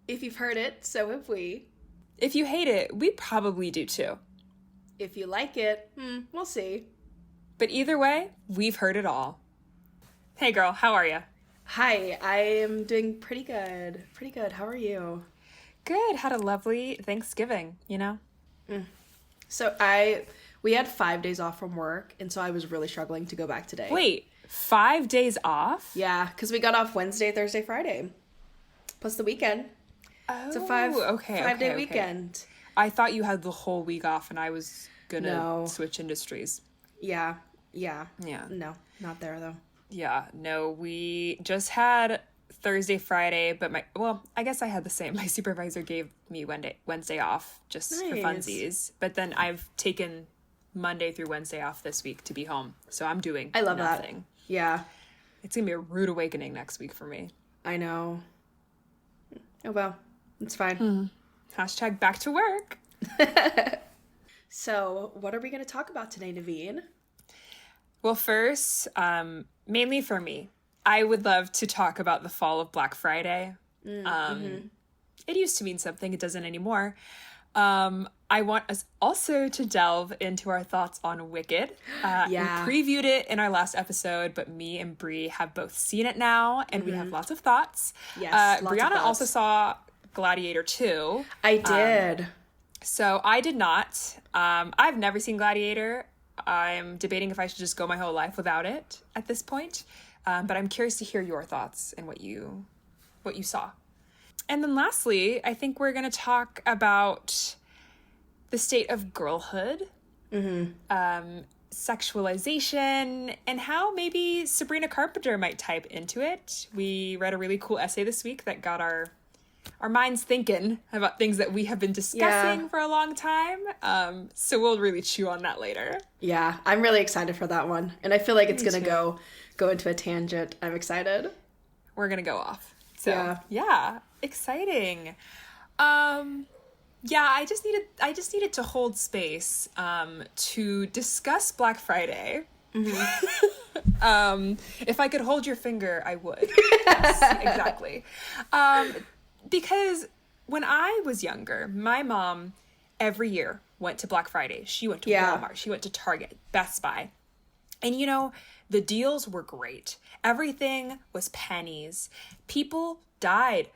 If you've heard it, so have we. If you hate it, we probably do too. If you like it, we'll see. But either way, we've heard it all. Hey girl, how are you? Hi, I am doing pretty good. Pretty good. How are you? Good. Had a lovely Thanksgiving, you know? So we had 5 days off from work, and so I was really struggling to go back today. Wait, 5 days off? Yeah, because we got off Wednesday, Thursday, Friday. Plus the weekend. Oh, It's a okay, five-day weekend. I thought you had the whole week off and I was gonna No. switch industries. Yeah. Yeah. No, not there though. Yeah, no, we just had Thursday, Friday, but I guess I had the same. My supervisor gave me Wednesday off just for Nice. funsies. But then I've taken Monday through Wednesday off this week to be home. So I'm doing I love nothing. that. Yeah, It's going to be a rude awakening next week for me. I know. Oh well, it's fine. Hashtag back to work. So, what are we going to talk about today, Naveen? Well, first, mainly for me, I would love to talk about the fall of Black Friday. It used to mean something. It doesn't anymore. I want us also to delve into our thoughts on Wicked. Yeah. We previewed it in our last episode, but me and Bri have both seen it now, and we have lots of thoughts. Yes, lots of Brianna thoughts. also saw Gladiator 2. I did. So I did not. I've never seen Gladiator. I'm debating if I should just go my whole life without it at this point. But I'm curious to hear your thoughts and what you saw. And then lastly, I think we're going to talk about the state of girlhood, sexualization, and how maybe Sabrina Carpenter might type into it. We read a really cool essay this week that got our minds thinking about things that we have been discussing for a long time. So we'll really chew on that later. Yeah, I'm really excited for that one. And I feel like it's Me going to go into a tangent. I'm excited. We're going to go off. So, yeah, exciting. I just needed to hold space to discuss Black Friday. If I could hold your finger, I would. Yes, exactly. Because when I was younger, my mom every year went to Black Friday. She went to Walmart. She went to Target, Best Buy. And the deals were great. Everything was pennies. People died.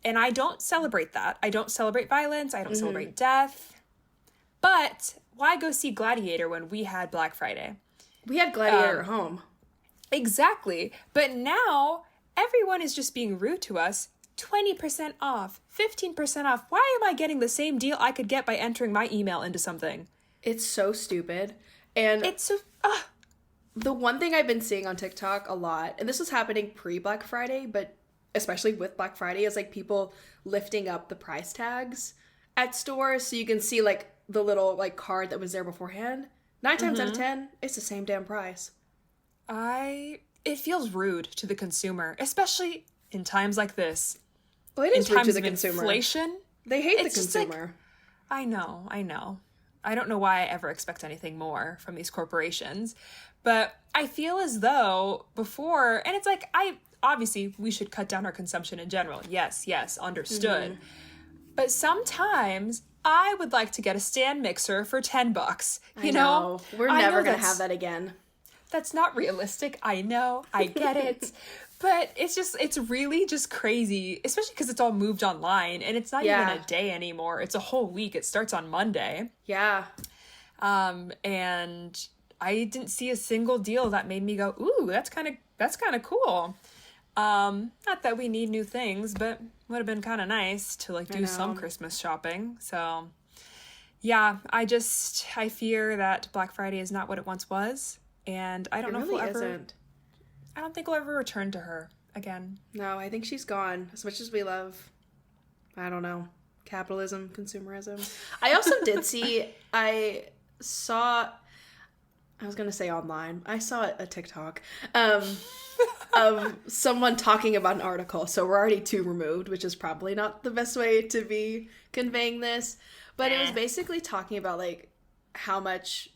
And I don't celebrate that. I don't celebrate violence. I don't celebrate death. But why go see Gladiator when we had Black Friday? We had Gladiator at home. Exactly. But now everyone is just being rude to us. 20% off, 15% off. Why am I getting the same deal I could get by entering my email into something? It's so stupid. And it's so... The one thing I've been seeing on TikTok a lot, and this was happening pre-Black Friday, but especially with Black Friday, is like people lifting up the price tags at stores so you can see like the little like card that was there beforehand. 9 times out of 10, it's the same damn price. It feels rude to the consumer, especially in times like this. Well, it is in rude times to the of consumer. Inflation. They hate the It's just like, consumer. I know. I don't know why I ever expect anything more from these corporations, but I feel as though before, and it's like, obviously we should cut down our consumption in general. Yes, understood. But sometimes I would like to get a stand mixer for $10. You know? We're never going to have that again. That's not realistic. I know. I get it. But it's really just crazy, especially because it's all moved online and it's not even a day anymore. It's a whole week. It starts on Monday. Yeah. And I didn't see a single deal that made me go, ooh, that's kind of cool. Not that we need new things, but would have been kind of nice to like do some Christmas shopping. So yeah, I fear that Black Friday is not what it once was. And I don't know if we'll ever... I don't think we'll ever return to her again. No, I think she's gone. As much as we love, I don't know, capitalism, consumerism. I also did see, I was going to say online. I saw a TikTok of someone talking about an article. So we're already 2 removed, which is probably not the best way to be conveying this. But it was basically talking about like how much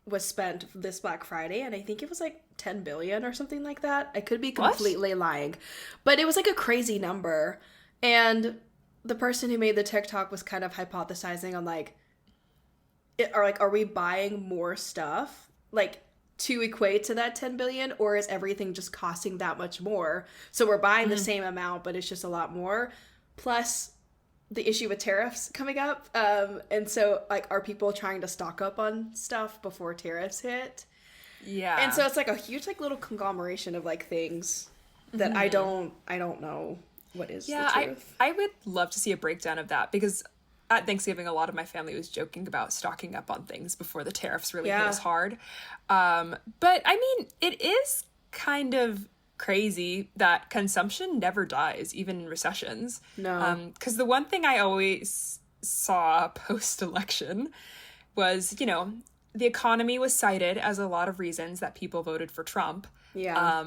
was spent this Black Friday, and I think it was like 10 billion or something like that. I could be completely lying, but it was like a crazy number. And the person who made the TikTok was kind of hypothesizing on like, are we buying more stuff like to equate to that 10 billion, or is everything just costing that much more? So we're buying the same amount, but it's just a lot more. Plus the issue with tariffs coming up. And so like, are people trying to stock up on stuff before tariffs hit? Yeah. And so it's like a huge like little conglomeration of like things that I don't know what is the truth. I would love to see a breakdown of that, because at Thanksgiving, a lot of my family was joking about stocking up on things before the tariffs really hit us hard. But I mean, it is kind of crazy that consumption never dies, even in recessions. No. Because the one thing I always saw post-election was, you know, the economy was cited as a lot of reasons that people voted for Trump. Yeah.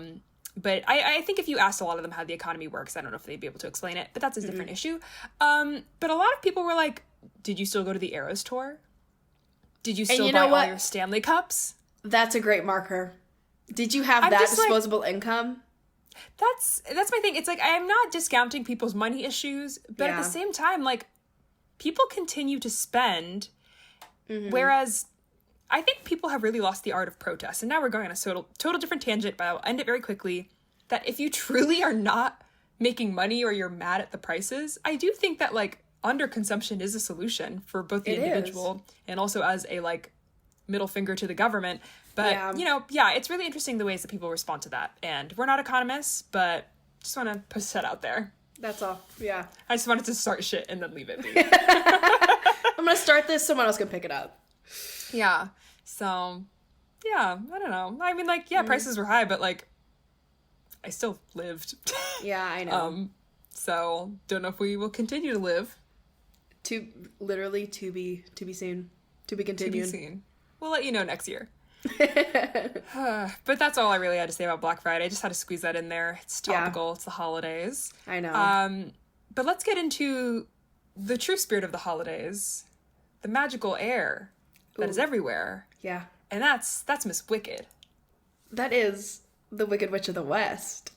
But I think if you asked a lot of them how the economy works, I don't know if they'd be able to explain it, but that's a different issue. But a lot of people were like, did you still go to the Eras tour? Did you still buy all your Stanley Cups? That's a great marker. Did you have that disposable income? That's my thing. It's like, I am not discounting people's money issues, but at the same time, like, people continue to spend, whereas I think people have really lost the art of protest. And now we're going on a total different tangent, but I'll end it very quickly. That if you truly are not making money or you're mad at the prices, I do think that like underconsumption is a solution for both the individual and also as a like middle finger to the government. But you know, it's really interesting the ways that people respond to that. And we're not economists, but just want to push that out there. That's all. Yeah. I just wanted to start shit and then leave it be. I'm going to start this, someone else can pick it up. Yeah. So, yeah, I don't know. I mean, like, prices were high, but, like, I still lived. Yeah, I know. So, don't know if we will continue to live. To be seen. To be continued. To be seen. We'll let you know next year. But that's all I really had to say about Black Friday. I just had to squeeze that in there. It's topical. Yeah. It's the holidays. I know. But let's get into the true spirit of the holidays. The magical air that is everywhere. Yeah. And that's Miss Wicked. That is the Wicked Witch of the West.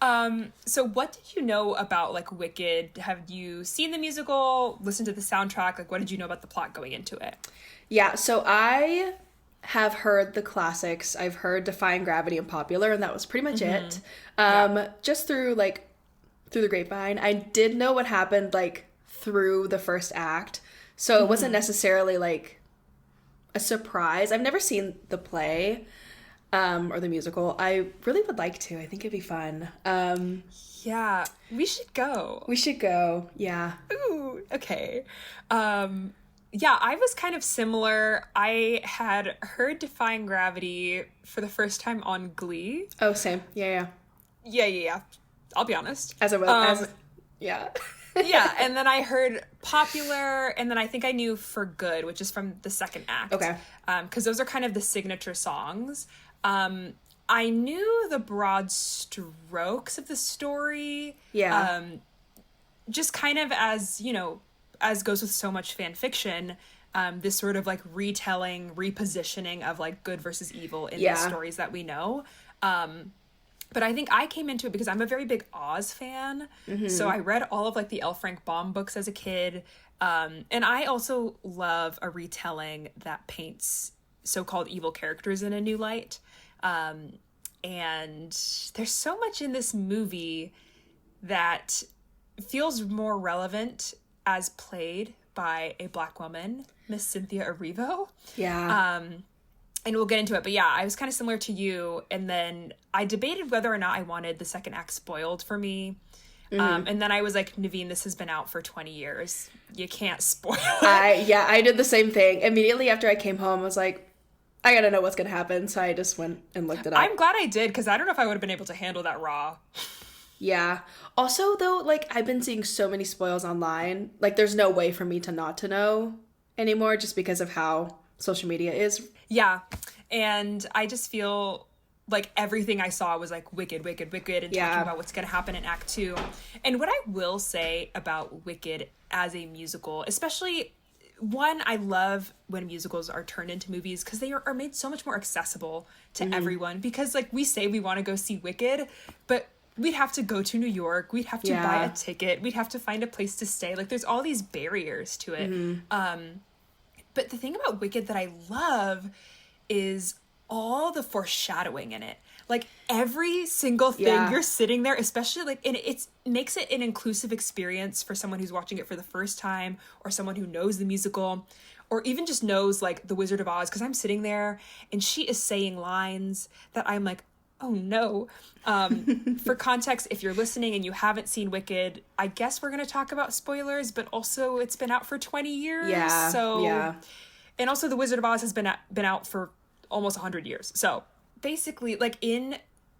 So what did you know about, like, Wicked? Have you seen the musical, listened to the soundtrack? Like, what did you know about the plot going into it? Yeah, so I have heard the classics. I've heard Defying Gravity and Popular, and that was pretty much it. Just through the grapevine. I did know what happened, like, through the first act. So it wasn't necessarily, like, a surprise. I've never seen the play or the musical. I really would like to. I think it'd be fun. Yeah, we should go. We should go. Yeah. Ooh, okay. Yeah, I was kind of similar. I had heard Defying Gravity for the first time on Glee. Oh, same. Yeah. Yeah. I'll be honest. Yeah. Yeah, and then I heard Popular, and then I think I knew For Good, which is from the second act. Okay. Because those are kind of the signature songs. I knew the broad strokes of the story. Yeah. Just kind of as, you know, as goes with so much fan fiction, this sort of like retelling, repositioning of like good versus evil in the stories that we know. But I think I came into it because I'm a very big Oz fan. So I read all of like the L. Frank Baum books as a kid. And I also love a retelling that paints so-called evil characters in a new light. And there's so much in this movie that feels more relevant as played by a Black woman, Miss Cynthia Erivo. Yeah. And we'll get into it, but yeah, I was kind of similar to you, and then I debated whether or not I wanted the second act spoiled for me. And then I was like, Naveen, this has been out for 20 years. You can't spoil it. I did the same thing. Immediately after I came home, I was like, I gotta know what's gonna happen, so I just went and looked it up. I'm glad I did, because I don't know if I would have been able to handle that raw. Yeah. Also, though, like, I've been seeing so many spoils online. Like, there's no way for me to not to know anymore just because of how social media is. Yeah. And I just feel like everything I saw was like Wicked, and talking about what's going to happen in Act 2. And what I will say about Wicked as a musical, especially, one, I love when musicals are turned into movies because they are made so much more accessible to everyone. Because, like, we say we want to go see Wicked, but we'd have to go to New York. We'd have to buy a ticket. We'd have to find a place to stay. Like, there's all these barriers to it. But the thing about Wicked that I love is all the foreshadowing in it. Like, every single thing you're sitting there, especially, like, and it makes it an inclusive experience for someone who's watching it for the first time, or someone who knows the musical, or even just knows, like, The Wizard of Oz, because I'm sitting there, and she is saying lines that I'm like, oh no. For context, if you're listening and you haven't seen Wicked, I guess we're going to talk about spoilers, but also it's been out for 20 years. And also The Wizard of Oz has been out for almost 100 years. So basically, like, in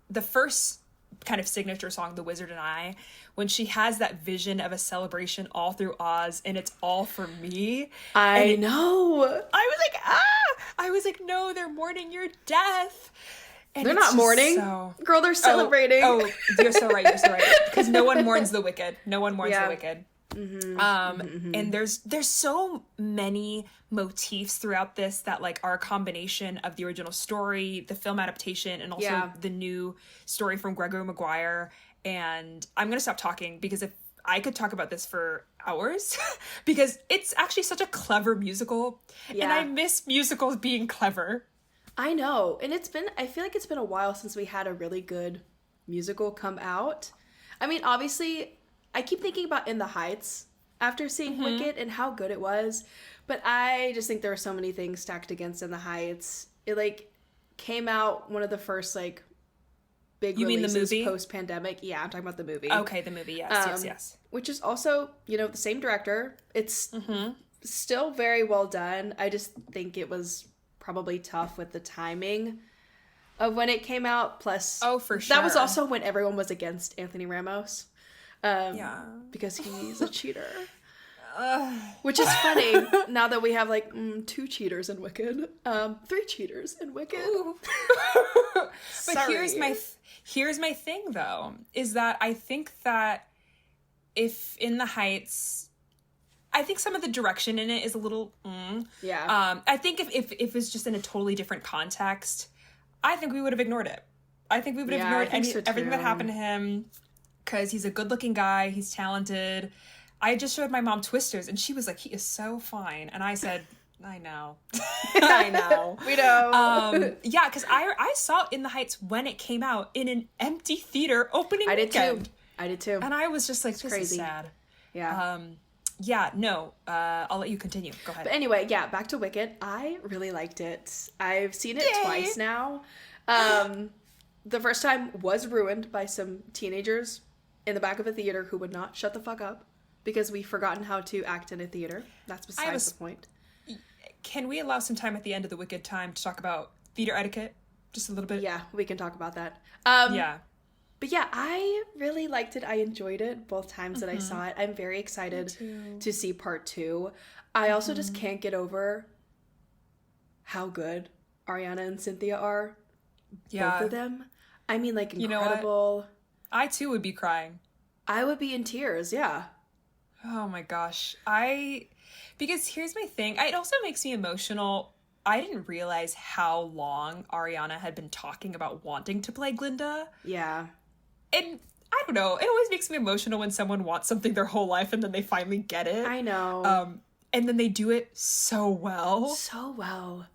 the first kind of signature song, The Wizard and I, when she has that vision of a celebration all through Oz and it's all for me. I know. I was like, no, they're mourning your death. And they're not mourning. Girl, they're celebrating. Oh, you're so right. Because no one mourns the wicked. No one mourns the wicked. And there's so many motifs throughout this that, like, are a combination of the original story, the film adaptation, and also the new story from Gregory Maguire. And I'm gonna stop talking because if I could talk about this for hours because it's actually such a clever musical, and I miss musicals being clever. I know, and I feel like it's been a while since we had a really good musical come out. I mean, obviously, I keep thinking about In the Heights after seeing Wicked and how good it was, but I just think there are so many things stacked against In the Heights. It, like, came out one of the first, like, big releases post-pandemic. Yeah, I'm talking about the movie. Okay, the movie, yes. Which is also, you know, the same director. It's still very well done. I just think it was probably tough with the timing of when it came out. Plus, for sure. That was also when everyone was against Anthony Ramos. Because he's a cheater. Which is funny now that we have, like, 2 cheaters in Wicked. 3 cheaters in Wicked. But here's my thing, though, is that I think that if In the Heights, I think some of the direction in it is a little I think if it's just in a totally different context, I think we would have ignored it. I think we would have ignored everything that happened to him, because he's a good-looking guy, he's talented. I just showed my mom Twisters, and she was like, he is so fine. And I said, I know. I know. We know. Yeah, because I saw In the Heights when it came out in an empty theater opening weekend. I did too. And I was just like, this crazy. Is sad. Yeah. I'll let you continue. Go ahead. But anyway, back to Wicked. I really liked it. I've seen it twice now. The first time was ruined by some teenagers in the back of a theater who would not shut the fuck up because we've forgotten how to act in a theater. That's besides the point. Can we allow some time at the end of the Wicked time to talk about theater etiquette? Just a little bit? Yeah, we can talk about that. But yeah, I really liked it. I enjoyed it both times that I saw it. I'm very excited to see part 2. I also just can't get over how good Ariana and Cynthia are. Yeah. Both of them. I mean, like, incredible. You know what? I too would be crying. I would be in tears, yeah. Oh my gosh. Because here's my thing. It also makes me emotional. I didn't realize how long Ariana had been talking about wanting to play Glinda. Yeah. And I don't know. It always makes me emotional when someone wants something their whole life and then they finally get it. I know. And then they do it so well. So well.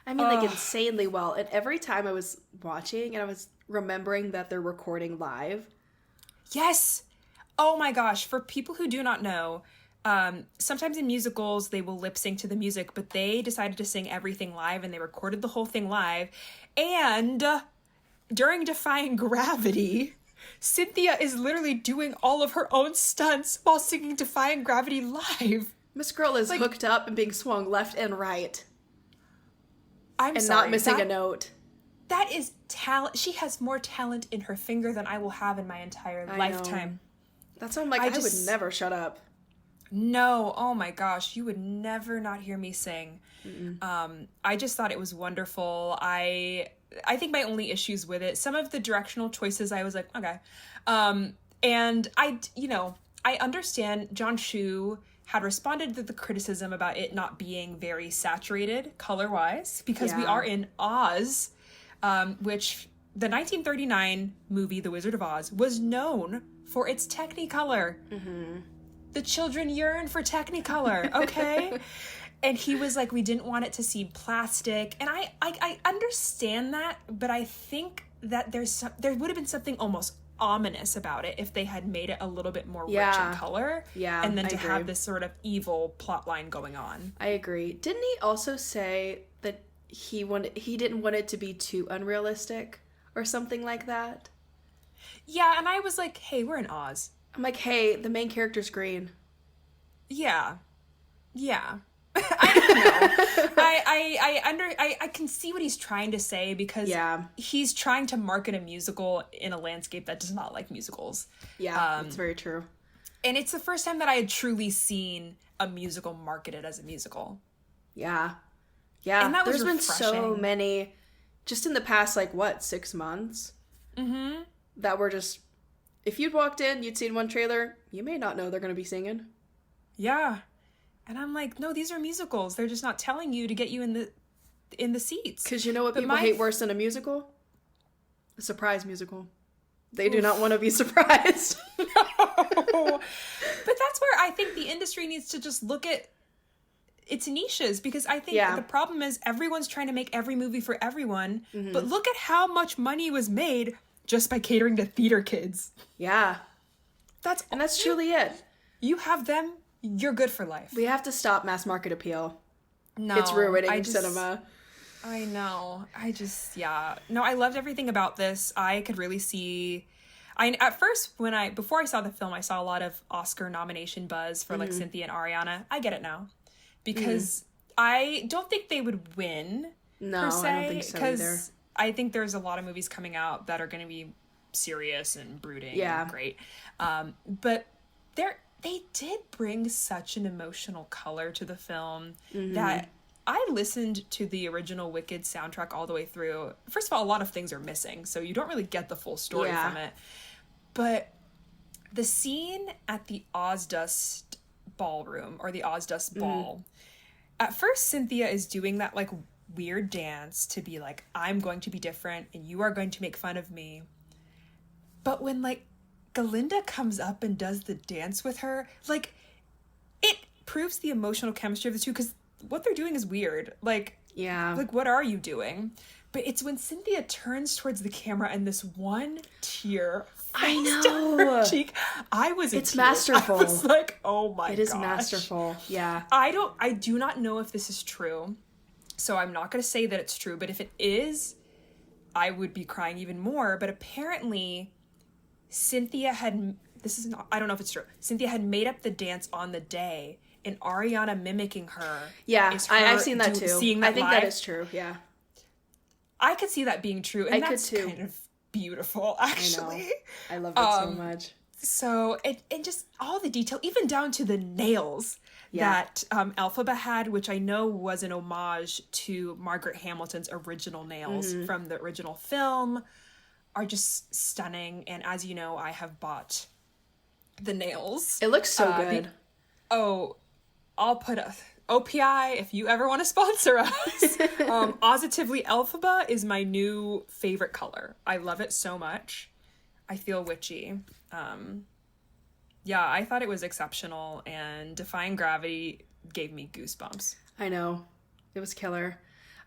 I mean, like, insanely well. And every time I was watching and I was remembering that they're recording live. Yes. Oh my gosh. For people who do not know, sometimes in musicals they will lip sync to the music, but they decided to sing everything live and they recorded the whole thing live. And during Defying Gravity, Cynthia is literally doing all of her own stunts while singing Defying Gravity live. Miss Girl is, like, hooked up and being swung left and right. And sorry, not missing a note. That is talent. She has more talent in her finger than I will have in my entire lifetime. That's why I'm like, I would never shut up. No, oh my gosh, you would never not hear me sing. I just thought it was wonderful. I think my only issues with it, some of the directional choices, I was like, okay. And I understand John Chu had responded to the criticism about it not being very saturated color-wise, because we are in Oz, which the 1939 movie The Wizard of Oz was known for its Technicolor. The children yearn for Technicolor, okay? And he was like, we didn't want it to seem plastic. And I understand that, but I think that there would have been something almost ominous about it if they had made it a little bit more rich in color. Yeah, and then I to agree. have this sort of evil plot line going on. I agree. Didn't he also say that he didn't want it to be too unrealistic or something like that? Yeah, and I was like, hey, we're in Oz. I'm like, hey, the main character's green. Yeah. I don't know. I can see what he's trying to say, because he's trying to market a musical in a landscape that does not like musicals. Yeah, that's very true. And it's the first time that I had truly seen a musical marketed as a musical. Yeah. And that was There's been so refreshing. many, just in the past, 6 months? Mm-hmm. That were just, if you'd walked in, you'd seen one trailer, you may not know they're going to be singing. Yeah. And I'm like, no, these are musicals. They're just not telling you to get you in the seats. Because you know what people hate worse than a musical? A surprise musical. They do not want to be surprised. No. But that's where I think the industry needs to just look at its niches, because I think the problem is everyone's trying to make every movie for everyone, but look at how much money was made just by catering to theater kids. Yeah. That's truly it. You have them, you're good for life. We have to stop mass market appeal. No. It's ruining cinema. I know. No, I loved everything about this. I could really see... at first, before I saw the film, I saw a lot of Oscar nomination buzz for Cynthia and Ariana. I get it now. Because I don't think they would win, per se. I don't think so either. Because I think there's a lot of movies coming out that are going to be serious and brooding and great. But they did bring such an emotional color to the film that I listened to the original Wicked soundtrack all the way through. First of all, a lot of things are missing, so you don't really get the full story from it. But the scene at the Ozdust ballroom, or the Ozdust ball, at first Cynthia is doing that weird dance to be like, I'm going to be different and you are going to make fun of me. But when Galinda comes up and does the dance with her, it proves the emotional chemistry of the two, because what they're doing is weird. What are you doing? But it's when Cynthia turns towards the camera and this one tear falls down her cheek. It's masterful. I was like, oh my gosh. It is masterful. Yeah. I do not know if this is true, so I'm not going to say that it's true, but if it is, I would be crying even more. But apparently Cynthia had, I don't know if it's true, Cynthia had made up the dance on the day, and Ariana mimicking her. Yeah, is her I've seen that too. Seeing that I think live. that is true, yeah. I could see that being true, and I that's could too. kind of beautiful, actually. I love it so much. So, and just all the detail, even down to the nails that Elphaba had, which I know was an homage to Margaret Hamilton's original nails from the original film, are just stunning. And as you know, I have bought the nails. It looks so good. I'll put a OPI if you ever want to sponsor us. Positively Elphaba is my new favorite color. I love it so much. I feel witchy. I thought it was exceptional, and Defying Gravity gave me goosebumps. I know. It was killer.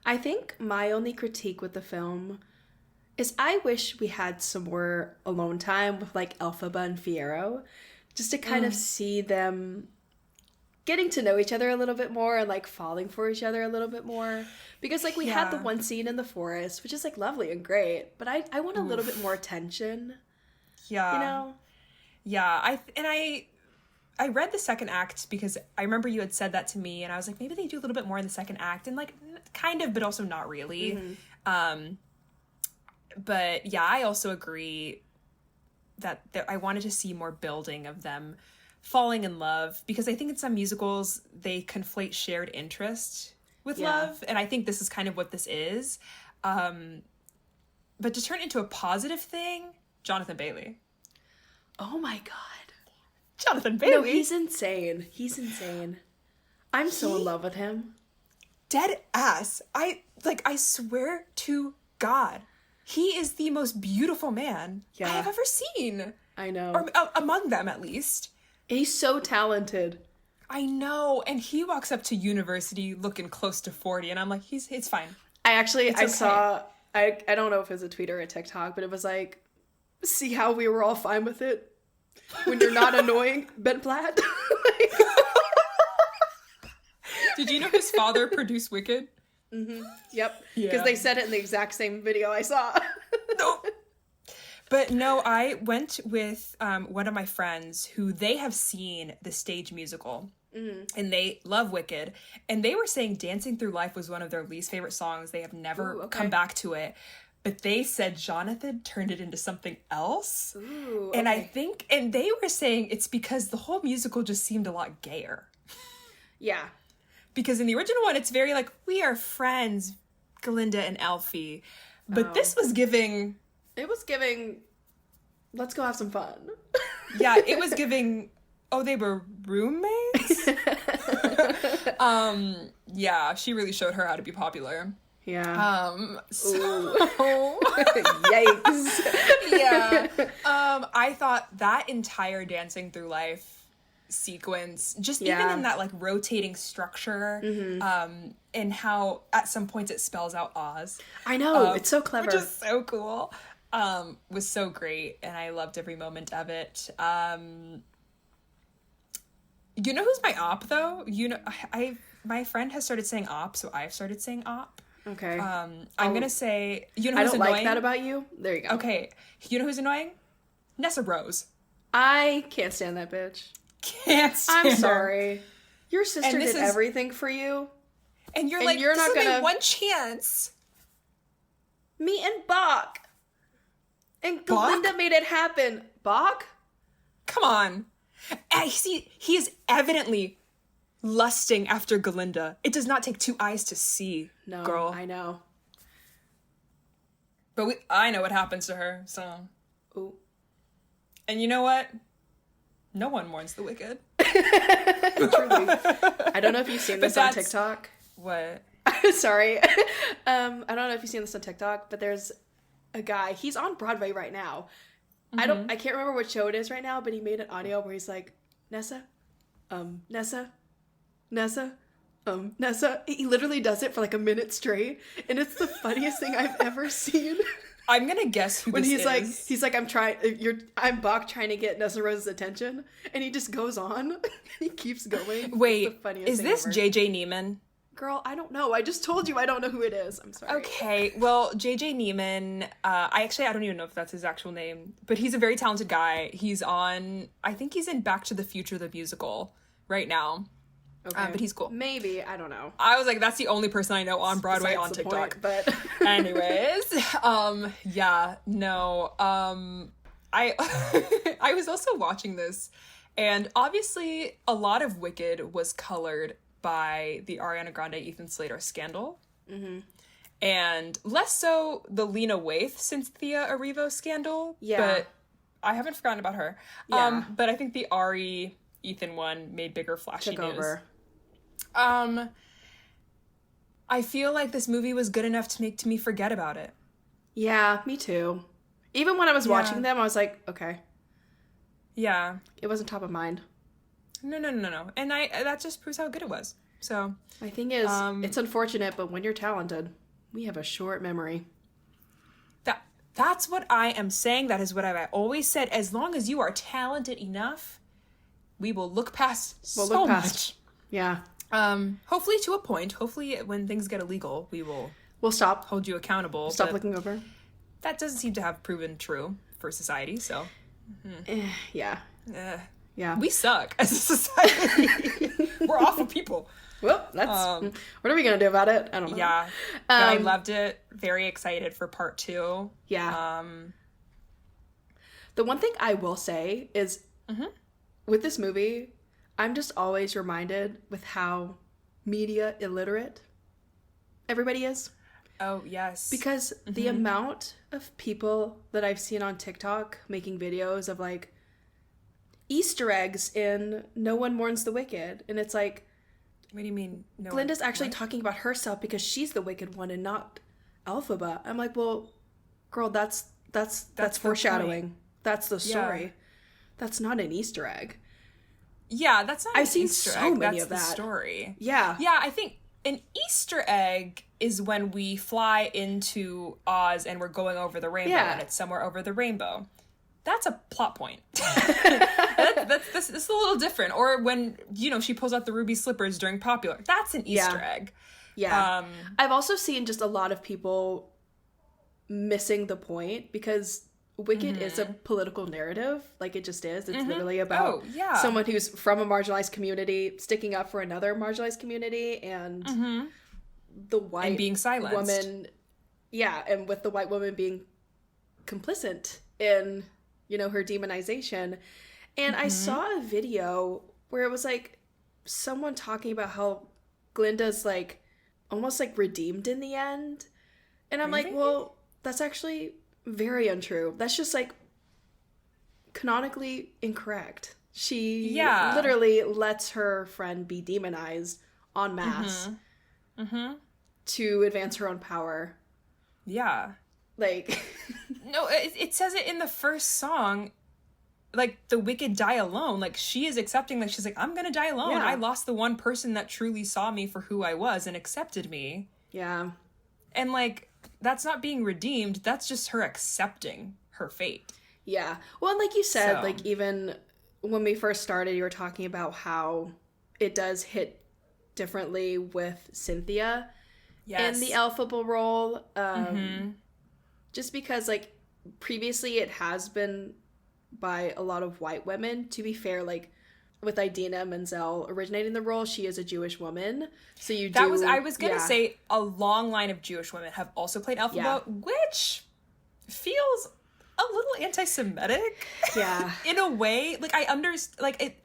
I think my only critique with the film is I wish we had some more alone time with Elphaba and Fiyero, just to kind of see them getting to know each other a little bit more and falling for each other a little bit more, because we had the one scene in the forest, which is lovely and great, but I want a little bit more attention. I read the second act because I remember you had said that to me, and I was like, maybe they do a little bit more in the second act, and kind of, but also not really. But yeah, I also agree that I wanted to see more building of them falling in love, because I think in some musicals they conflate shared interest with love, and I think this is kind of what this is. But to turn it into a positive thing, Jonathan Bailey. Oh my god. Jonathan Bailey. No, he's insane. I'm so in love with him. Dead ass. I swear to God. He is the most beautiful man I have ever seen. I know. Or among them, at least. He's so talented. I know. And he walks up to university looking close to 40, and I'm like, it's fine. I saw, I don't know if it was a tweet or a TikTok, but it was like, see how we were all fine with it? When you're not annoying, Ben Platt. Did you know his father produced Wicked? Mm-hmm. Yep. Because they said it in the exact same video I saw. No. But no, I went with one of my friends who they have seen the stage musical. Mm-hmm. And they love Wicked. And they were saying Dancing Through Life was one of their least favorite songs. They have never come back to it. But they said Jonathan turned it into something else. Ooh, okay. And I think, and they were saying it's because the whole musical just seemed a lot gayer. Yeah. Because in the original one, it's very like, we are friends, Glinda and Alfie. But this was giving... It was giving, let's go have some fun. Yeah, it was giving, oh, they were roommates? Yeah, she really showed her how to be popular. Yeah. So... Yikes. Yeah. I thought that entire Dancing Through Life sequence, just even in that like rotating structure, and how at some points it spells out Oz. I know, it's so clever. Which is so cool. Was so great, and I loved every moment of it. You know who's my op though? You know, my friend has started saying op, so I've started saying op. Okay. I'm gonna say, you know I who's don't annoying? like that about you. There you go. Okay. You know who's annoying? Nessa Rose. I can't stand that bitch. Can't stand I'm sorry. Your sister did is... everything for you. And you're like, you're not gonna one chance. Me and Bach. And Glinda made it happen. Bach? Come on. I see, he is evidently lusting after Glinda. It does not take two eyes to see, girl. I know. But I know what happens to her, so. Ooh. And you know what? No one mourns the wicked. Truly. I don't know if you've seen this on TikTok. What? Sorry. I don't know if you've seen this on TikTok, but there's a guy. He's on Broadway right now. I can't remember what show it is right now, but he made an audio where he's like, Nessa, Nessa, Nessa. He literally does it for like a minute straight, and it's the funniest thing I've ever seen. I'm gonna guess who when this is. He's like, I'm Bach trying to get Nessa Rose's attention, and he just goes on. He keeps going. Wait, is this JJ Neiman? Girl, I don't know. I just told you I don't know who it is. I'm sorry. Okay, well, JJ Neiman, I don't even know if that's his actual name, but he's a very talented guy. I think he's in Back to the Future, the musical, right now. Okay. But he's cool. Maybe, I don't know. I was like, that's the only person I know on Broadway on TikTok. But anyways, yeah, no. I I was also watching this, and obviously a lot of Wicked was colored by the Ariana Grande Ethan Slater scandal. Mm-hmm. And less so the Lena Waithe Cynthia Erivo scandal. Yeah. But I haven't forgotten about her. Yeah. But I think the Ari Ethan one made bigger flashy Took news. over. I feel like this movie was good enough to make me forget about it. Yeah, me too. Even when I was watching them, I was like, okay. Yeah. It wasn't top of mind. No. And that just proves how good it was. So my thing is, it's unfortunate, but when you're talented, we have a short memory. That's what I am saying. That is what I've always said. As long as you are talented enough, we will look past so much. Yeah. Hopefully to a point. Hopefully when things get illegal, we'll stop. Hold you accountable. Stop looking over. That doesn't seem to have proven true for society, so. Yeah. Yeah. We suck as a society. We're awful people. Well, that's... what are we going to do about it? I don't know. Yeah. But I loved it. Very excited for part 2. Yeah. The one thing I will say is, with this movie, I'm just always reminded with how media illiterate everybody is. Oh, yes. Because the amount of people that I've seen on TikTok making videos of, like, Easter eggs in No One Mourns the Wicked. And it's like... What do you mean? Glinda's actually talking about herself because she's the wicked one and not Elphaba. I'm like, well, girl, that's foreshadowing. That's the story. Yeah. That's not an Easter egg. Yeah, that's not. I've seen Easter so egg. Many that's of that. The story. Yeah. Yeah, I think an Easter egg is when we fly into Oz and we're going over the rainbow, and it's somewhere over the rainbow. That's a plot point. That's a little different. Or when, she pulls out the ruby slippers during Popular. That's an Easter egg. Yeah. I've also seen just a lot of people missing the point, because Wicked is a political narrative. Like, it just is. It's literally about someone who's from a marginalized community sticking up for another marginalized community, and the white and being silenced woman. Yeah, and with the white woman being complicit in, her demonization. And I saw a video where it was like someone talking about how Glinda's like almost like redeemed in the end. And I'm like, well, that's actually very untrue. That's just like canonically incorrect. She literally lets her friend be demonized en masse to advance her own power. Yeah. Like, no, it says it in the first song, like, the wicked die alone. Like, she is accepting, like, she's like, I'm gonna die alone. I lost the one person that truly saw me for who I was and accepted me. Yeah. And, like, that's not being redeemed. That's just her accepting her fate. Yeah. Well, and like you said, like, even when we first started, you were talking about how it does hit differently with Cynthia in the alphabet role. Just because, like, previously it has been by a lot of white women. To be fair, like, with Idina Menzel originating the role, she is a Jewish woman. So you do... I was going to say a long line of Jewish women have also played alphabet, which feels a little anti-Semitic. Yeah. In a way. Like,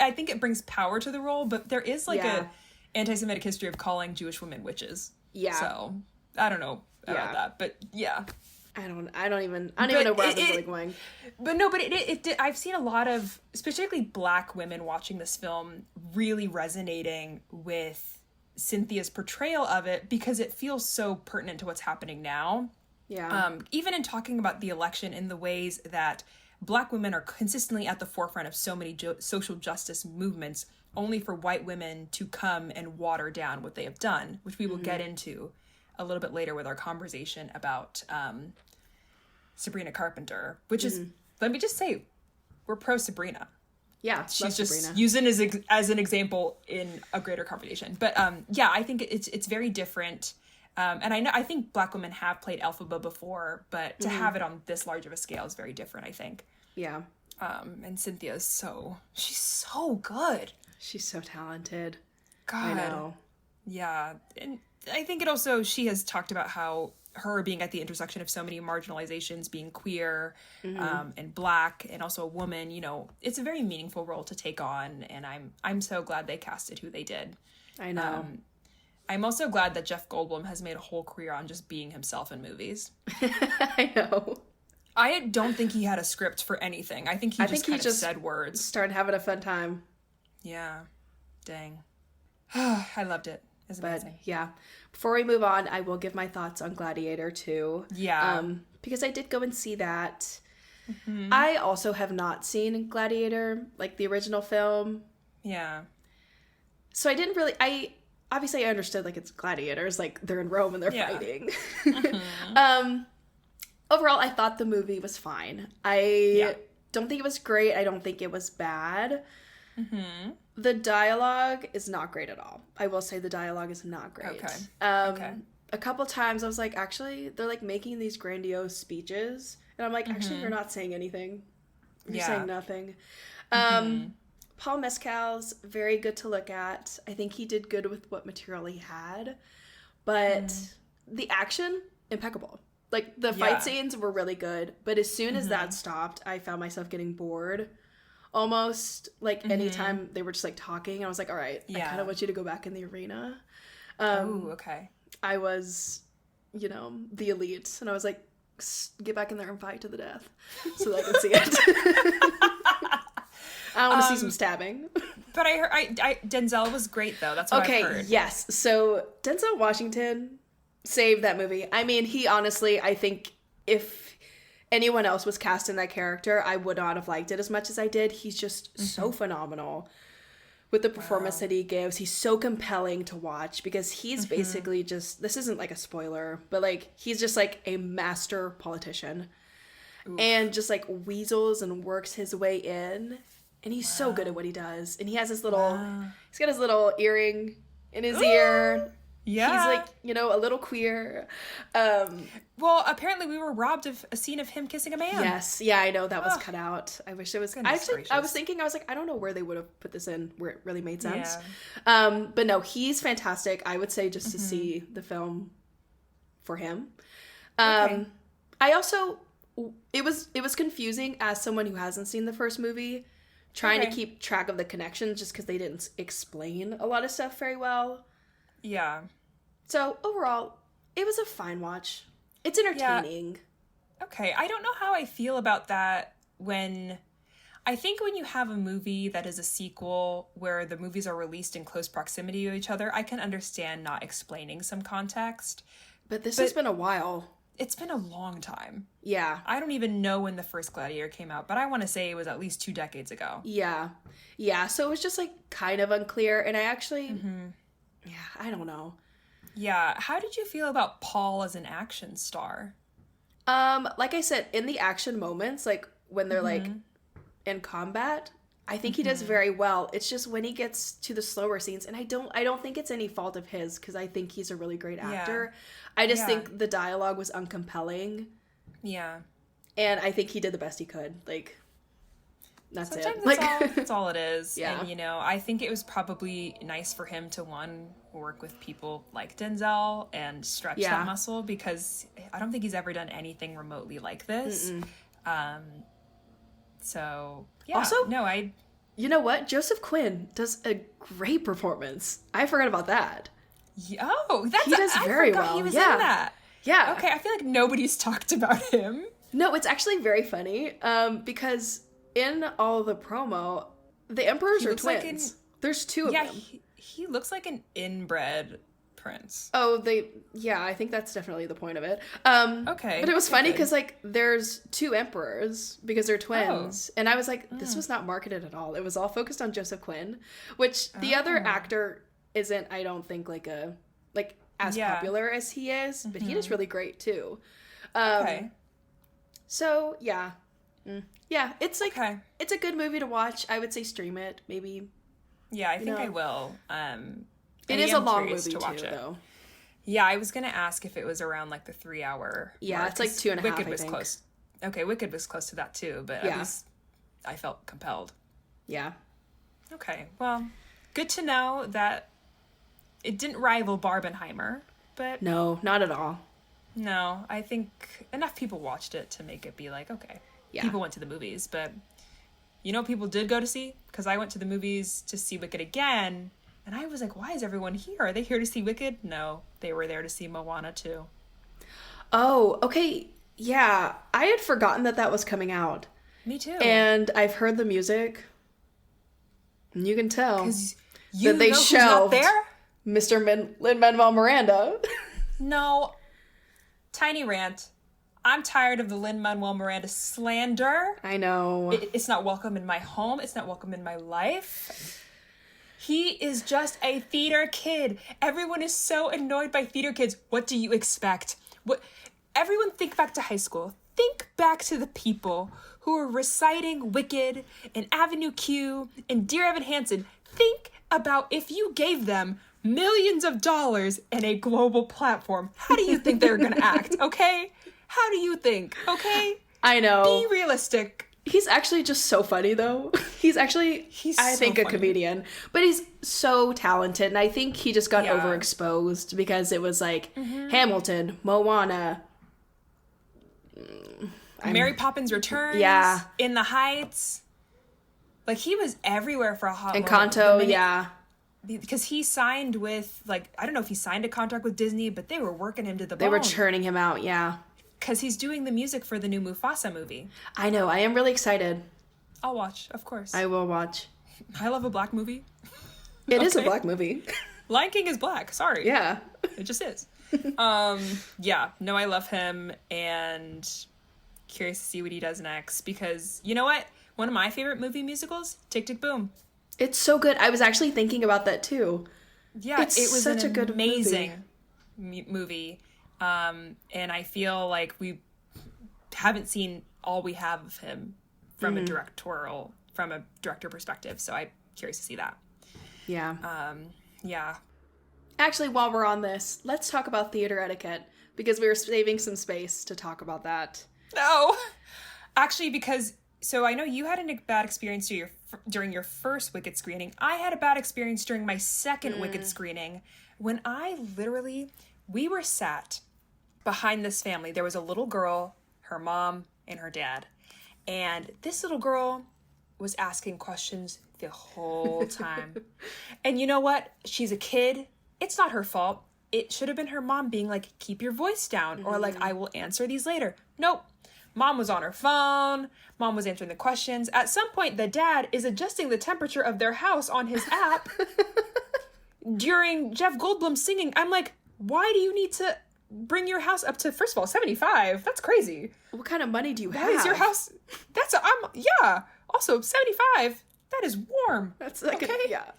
I think it brings power to the role, but there is, like, a anti-Semitic history of calling Jewish women witches. Yeah. So, I don't know about that, but yeah. I don't even know where I'm really going. But no, but I've seen a lot of, particularly Black women watching this film, really resonating with Cynthia's portrayal of it, because it feels so pertinent to what's happening now. Yeah. Even in talking about the election, in the ways that Black women are consistently at the forefront of so many social justice movements, only for white women to come and water down what they have done, which we will get into a little bit later with our conversation about Sabrina Carpenter, which is, let me just say, we're pro Sabrina. Yeah, she's just Sabrina. Using as an example in a greater conversation. But I think it's very different. And I think Black women have played alphabet before, but to have it on this large of a scale is very different, I think. Yeah. And Cynthia is she's so good. She's so talented. God. I know. Yeah. And I think she has talked about how her being at the intersection of so many marginalizations, being queer and Black, and also a woman, it's a very meaningful role to take on, and I'm so glad they casted who they did. I know. I'm also glad that Jeff Goldblum has made a whole career on just being himself in movies. I know. I don't think he had a script for anything. I think he just said words. Started having a fun time. Yeah. Dang. I loved it. It's amazing. But, yeah. Before we move on, I will give my thoughts on Gladiator 2. Yeah. Because I did go and see that. I also have not seen Gladiator, like the original film. Yeah. So I didn't really... Obviously, I understood, like, it's gladiators. Like, they're in Rome and they're fighting. Overall, I thought the movie was fine. I don't think it was great. I don't think it was bad. The dialogue is not great at all. I will say the dialogue is not great. Okay. A couple times I was like, actually, they're like making these grandiose speeches. And I'm like, actually, you're not saying anything. You're saying nothing. Paul Mescal's very good to look at. I think he did good with what material he had. But the action, impeccable. Like, the fight scenes were really good. But as soon as that stopped, I found myself getting bored. Almost, like, anytime they were just, like, talking, I was like, all right, I kind of want you to go back in the arena. Okay. I was, the elite. And I was like, get back in there and fight to the death so that I can see it. I want to see some stabbing. But I heard Denzel was great, though. That's what I heard. Yes. So Denzel Washington saved that movie. I mean, he honestly, I think if anyone else was cast in that character, I would not have liked it as much as I did. He's just so phenomenal with the performance that he gives. He's so compelling to watch because he's basically just, this isn't like a spoiler, but like he's just like a master politician. Oof. And just like weasels and works his way in, and he's so good at what he does. And he has his little he's got his little earring in his ear. Yeah, he's like, you know, a little queer. Well, apparently we were robbed of a scene of him kissing a man. Yes, yeah, I know that was cut out. I wish it was. I was thinking, I was like, I don't know where they would have put this in where it really made sense. Yeah. But no, he's fantastic. I would say just to see the film for him. I also, it was confusing as someone who hasn't seen the first movie, trying to keep track of the connections just because they didn't explain a lot of stuff very well. Yeah. So overall, it was a fine watch. It's entertaining. Yeah. Okay, I don't know how I feel about that I think when you have a movie that is a sequel where the movies are released in close proximity to each other, I can understand not explaining some context. But this has been a while. It's been a long time. Yeah. I don't even know when the first Gladiator came out, but I want to say it was at least 2 decades ago. Yeah. Yeah, so it was just like kind of unclear, and I actually... Yeah, I don't know. Yeah, how did you feel about Paul as an action star? Like I said, in the action moments, like when they're like in combat, I think he does very well. It's just when he gets to the slower scenes, and I don't think it's any fault of his because I think he's a really great actor. Yeah. I just think the dialogue was uncompelling. Yeah. And I think he did the best he could. Like, that's Sometimes it. That's all it is. Yeah. And, you know, I think it was probably nice for him to, work with people like Denzel and stretch that muscle, because I don't think he's ever done anything remotely like this. So, yeah. Also, you know what? Joseph Quinn does a great performance. I forgot about that. He does very well. He was in that. Yeah. Okay, I feel like nobody's talked about him. No, it's actually very funny, because in all the promo, the emperors are twins. There's 2 of them. He looks like an inbred prince. Oh, I think that's definitely the point of it. Okay. But it was funny because, like, there's 2 emperors because they're twins. And I was like, this was not marketed at all. It was all focused on Joseph Quinn, which the other actor isn't, I don't think, as popular as he is, but he is really great too. So, yeah. Yeah, it's like, it's a good movie to watch. I would say stream it, maybe. Yeah, I think I will. It is a long movie too, though. Yeah, I was gonna ask if it was around like the 3-hour. Yeah, mark, it's like 2.5. Wicked was close. Okay, Wicked was close to that too, but at least I felt compelled. Yeah. Okay, well, good to know that it didn't rival Barbenheimer, but no, not at all. No, I think enough people watched it to make it be like, okay, people went to the movies, but you know, people did go to see, because I went to the movies to see Wicked again. And I was like, why is everyone here? Are they here to see Wicked? No, they were there to see Moana too. Oh, okay. Yeah, I had forgotten that was coming out. Me too. And I've heard the music. And you can tell that they shelved there? Mr. Lin-Manuel Miranda. No. Tiny rant. I'm tired of the Lin-Manuel Miranda slander. I know. It's not welcome in my home. It's not welcome in my life. He is just a theater kid. Everyone is so annoyed by theater kids. What do you expect? Everyone think back to high school. Think back to the people who were reciting Wicked and Avenue Q and Dear Evan Hansen. Think about if you gave them millions of dollars and a global platform. How do you think they're going to act, okay? How do you think, okay? I know. Be realistic. He's actually just so funny, though. He's I think, a comedian. But he's so talented, and I think he just got overexposed because it was like Hamilton, Moana, Mary Poppins Returns, In the Heights. Like, he was everywhere for a hot moment. Encanto, because he signed with, like, I don't know if he signed a contract with Disney, but they were working him to the bone. They were churning him out, because he's doing the music for the new Mufasa movie. I know. I am really excited. I'll watch, of course. I will watch. I love a black movie. It is a black movie. Lion King is black. Sorry. Yeah. It just is. No, I love him. And curious to see what he does next, because you know what? One of my favorite movie musicals, Tick, Tick, Boom. It's so good. I was actually thinking about that too. Yeah, It's it was such a good amazing movie. And I feel like we haven't seen all we have of him from a director perspective. So I'm curious to see that. Yeah. Yeah. Actually, while we're on this, let's talk about theater etiquette, because we were saving some space to talk about that. No. Actually, because, so I know you had a bad experience during your first Wicked screening. I had a bad experience during my second Wicked screening, when we were sat behind this family. There was a little girl, her mom, and her dad. And this little girl was asking questions the whole time. And you know what? She's a kid. It's not her fault. It should have been her mom being like, keep your voice down, or like, I will answer these later. Nope. Mom was on her phone. Mom was answering the questions. At some point, the dad is adjusting the temperature of their house on his app during Jeff Goldblum singing. I'm like, why do you need to bring your house up to, first of all, 75? That's crazy. What kind of money do you have? Why is your house? Yeah. Also, 75. That is warm. That's like okay? Yeah.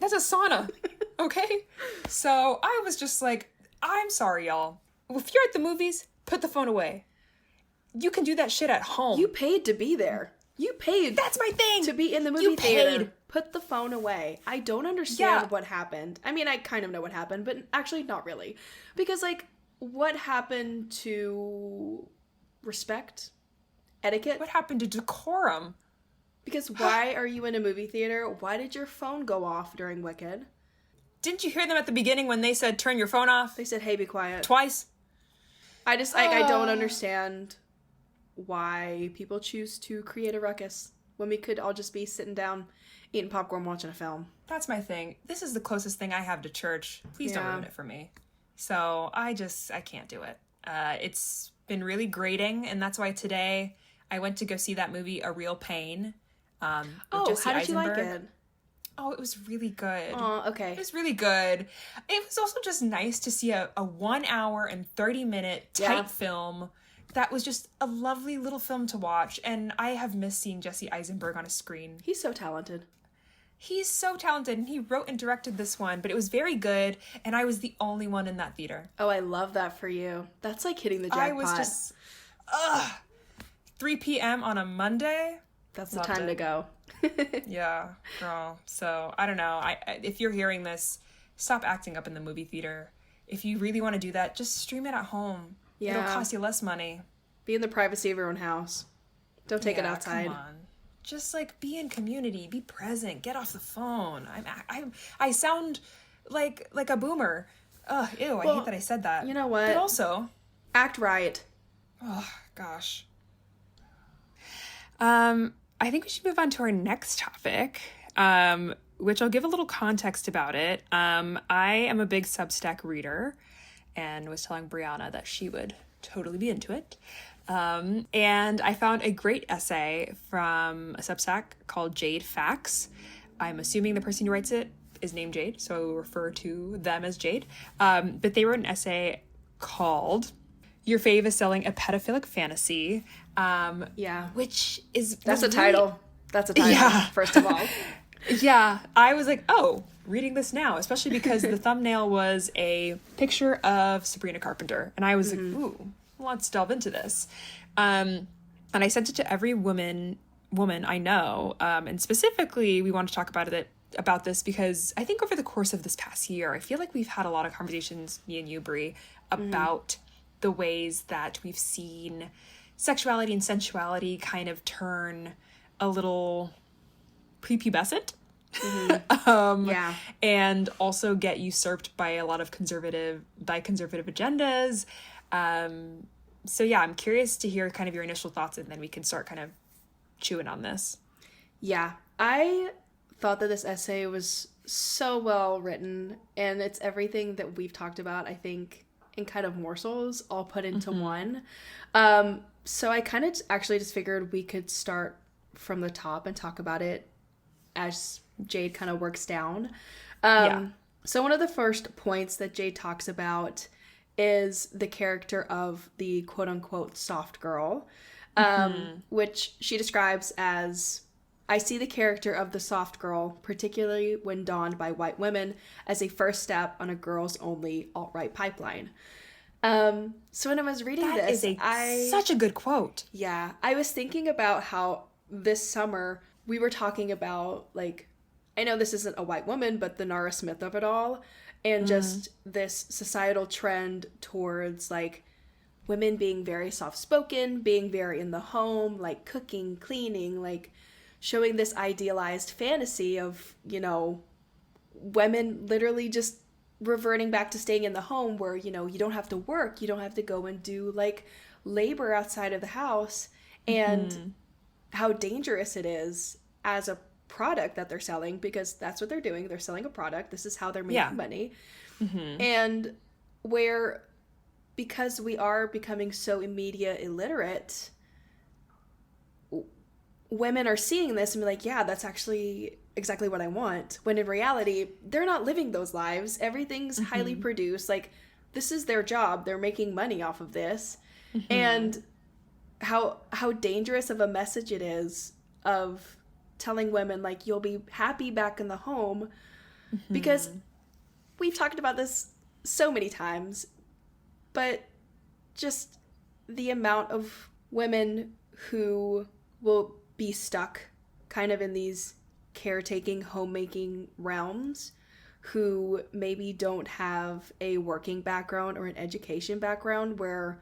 That's a sauna. Okay? So I was just like, I'm sorry, y'all. If you're at the movies, put the phone away. You can do that shit at home. You paid to be there. You paid. That's my thing. To be in the movie theater. Put the phone away. I don't understand what happened. I mean, I kind of know what happened, but actually not really. Because, like, what happened to respect? Etiquette? What happened to decorum? Because why are you in a movie theater? Why did your phone go off during Wicked? Didn't you hear them at the beginning when they said, turn your phone off? They said, hey, be quiet. Twice? I just, like, I don't understand why people choose to create a ruckus when we could all just be sitting down, eating popcorn, watching a film. That's my thing. This is the closest thing I have to church. Please don't ruin it for me. So I can't do it. It's been really grating, and that's why today I went to go see that movie, A Real Pain. Jesse how did Eisenberg. you like it? Oh, it was really good. Oh, okay. It was really good. It was also just nice to see a 1 hour and 30-minute tight film that was just a lovely little film to watch. And I have missed seeing Jesse Eisenberg on a screen. He's so talented. He's so talented, and he wrote and directed this one, but it was very good, and I was the only one in that theater. Oh, I love that for you. That's like hitting the jackpot. I was just, 3 p.m. on a Monday. That's the time to go. Yeah, girl. So, I don't know. If you're hearing this, stop acting up in the movie theater. If you really want to do that, just stream it at home. Yeah. It'll cost you less money. Be in the privacy of your own house. Don't take it outside. Come on. Just like be in community, be present, get off the phone. I sound like a boomer. Ugh, ew, I hate that I said that. You know what? But also, act right. Oh gosh. I think we should move on to our next topic, which I'll give a little context about it. I am a big Substack reader and was telling Brianna that she would totally be into it. And I found a great essay from a Substack called Jade Facts. I'm assuming the person who writes it is named Jade, so I will refer to them as Jade. But they wrote an essay called Your Fave is Selling a Pedophilic Fantasy. Which is... That's a title. That's a title, first of all. Yeah, I was like, oh, reading this now, especially because the thumbnail was a picture of Sabrina Carpenter. And I was like, ooh, let's delve into this. And I sent it to every woman I know. And specifically, we want to talk about this because I think over the course of this past year, I feel like we've had a lot of conversations, me and you, Bri, about the ways that we've seen sexuality and sensuality kind of turn a little prepubescent. And also get usurped by a lot of conservative agendas. So yeah, I'm curious to hear kind of your initial thoughts, and then we can start kind of chewing on this. Yeah, I thought that this essay was so well written, and it's everything that we've talked about, I think, in kind of morsels all put into one. So I kind of actually just figured we could start from the top and talk about it as Jade kind of works down. So one of the first points that Jade talks about is the character of the quote-unquote soft girl, which she describes as, I see the character of the soft girl, particularly when donned by white women, as a first step on a girls-only alt-right pipeline. So when I was reading this, such a good quote. Yeah, I was thinking about how this summer we were talking about, like, I know this isn't a white woman, but the Nara Smith of it all, and just this societal trend towards, like, women being very soft-spoken, being very in the home, like cooking, cleaning, like showing this idealized fantasy of, you know, women literally just reverting back to staying in the home where, you know, you don't have to work, you don't have to go and do like labor outside of the house, and how dangerous it is as a product that they're selling, because that's what they're doing. They're selling a product. This is how they're making money. And where, because we are becoming so media illiterate, women are seeing this and be like, yeah, that's actually exactly what I want. When in reality, they're not living those lives. Everything's highly produced. Like, this is their job. They're making money off of this. And how dangerous of a message it is of telling women, like, you'll be happy back in the home. Because we've talked about this so many times, but just the amount of women who will be stuck kind of in these caretaking, homemaking realms, who maybe don't have a working background or an education background, where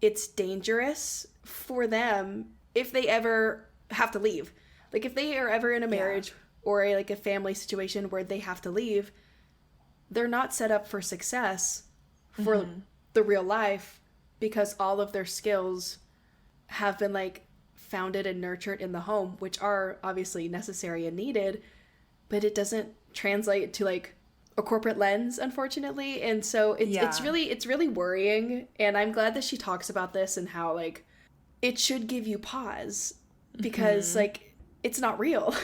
it's dangerous for them if they ever have to leave. Like, if they are ever in a marriage or a family situation where they have to leave, they're not set up for success for the real life, because all of their skills have been like founded and nurtured in the home, which are obviously necessary and needed, but it doesn't translate to like a corporate lens, unfortunately. And so it's really worrying. And I'm glad that she talks about this and how like it should give you pause, because like it's not real.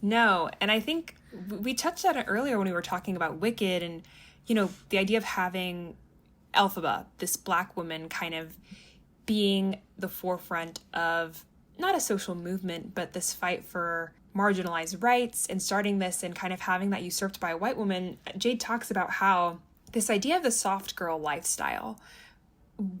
No, and I think we touched on it earlier when we were talking about Wicked, and you know, the idea of having Elphaba, this black woman, kind of being the forefront of not a social movement, but this fight for marginalized rights, and starting this and kind of having that usurped by a white woman. Jade talks about how this idea of the soft girl lifestyle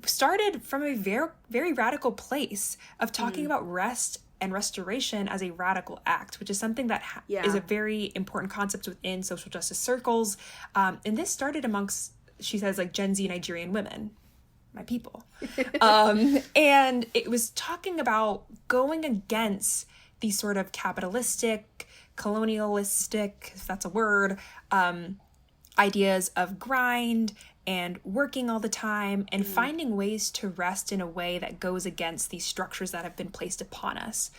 started from a very, very radical place of talking about rest and restoration as a radical act, which is something that is a very important concept within social justice circles. And this started amongst, she says, like Gen Z Nigerian women, my people. And it was talking about going against these sort of capitalistic, colonialistic, if that's a word, ideas of grind and working all the time, and finding ways to rest in a way that goes against these structures that have been placed upon us.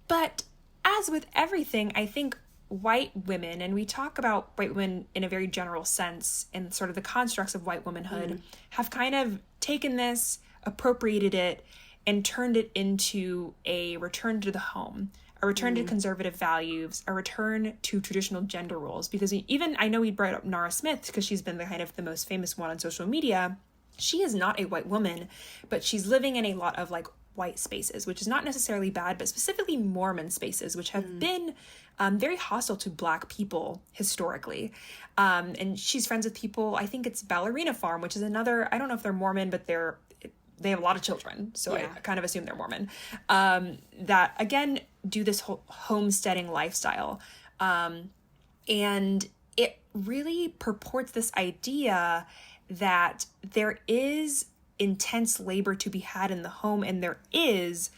But as with everything, I think white women, and we talk about white women in a very general sense, and sort of the constructs of white womanhood, have kind of taken this, appropriated it, and turned it into a return to the home, a return to conservative values, a return to traditional gender roles. Because even, I know we brought up Nara Smith because she's been the kind of the most famous one on social media. She is not a white woman, but she's living in a lot of like white spaces, which is not necessarily bad, but specifically Mormon spaces, which have been very hostile to Black people historically. And she's friends with people, I think it's Ballerina Farm, which is another, I don't know if they're Mormon, but they have a lot it children, so I kind of assume they're Mormon, that again do this whole homesteading lifestyle, and it really purports this idea that there is intense labor to be had in the home, and there is,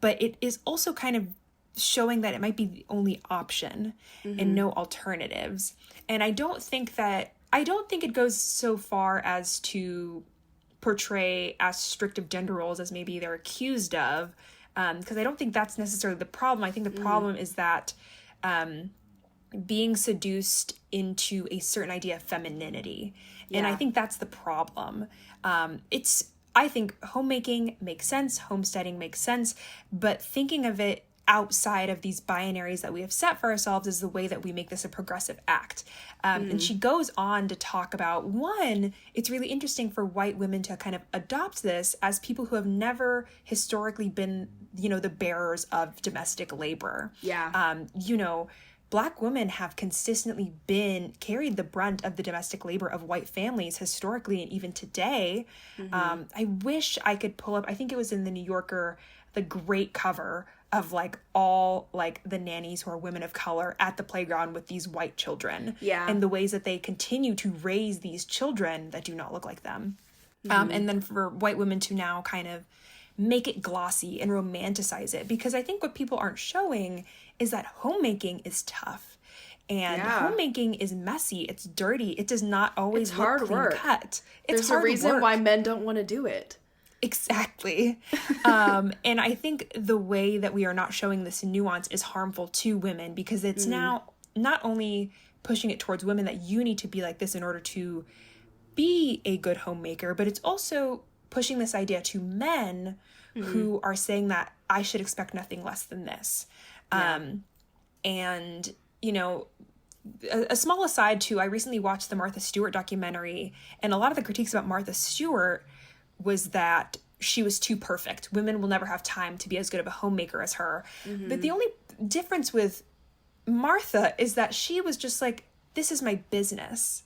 but it is also kind of showing that it might be the only option and no alternatives. And I don't think it goes so far as to portray as strict of gender roles as maybe they're accused of, because I don't think that's necessarily the problem. I think the problem is that being seduced into a certain idea of femininity. And I think that's the problem. I think homemaking makes sense, homesteading makes sense, but thinking of it outside of these binaries that we have set for ourselves is the way that we make this a progressive act. And she goes on to talk about, one, it's really interesting for white women to kind of adopt this as people who have never historically been, you know, the bearers of domestic labor. Yeah. You know, Black women have consistently carried the brunt of the domestic labor of white families historically and even today. I wish I could pull up, I think it was in the New Yorker, the great cover of like all like the nannies who are women of color at the playground with these white children. Yeah. And the ways that they continue to raise these children that do not look like them. And then for white women to now kind of make it glossy and romanticize it, because I think what people aren't showing is that homemaking is tough, and homemaking is messy, it's dirty, it does not always it's look hard clean work. cut. There's a reason why men don't want to do it. Exactly. And I think the way that we are not showing this nuance is harmful to women, because it's now not only pushing it towards women that you need to be like this in order to be a good homemaker, but it's also pushing this idea to men who are saying that I should expect nothing less than this. And, you know, a small aside too, I recently watched the Martha Stewart documentary, and a lot of the critiques about Martha Stewart was that she was too perfect. Women will never have time to be as good of a homemaker as her. But the only difference with Martha is that she was just like, this is my business.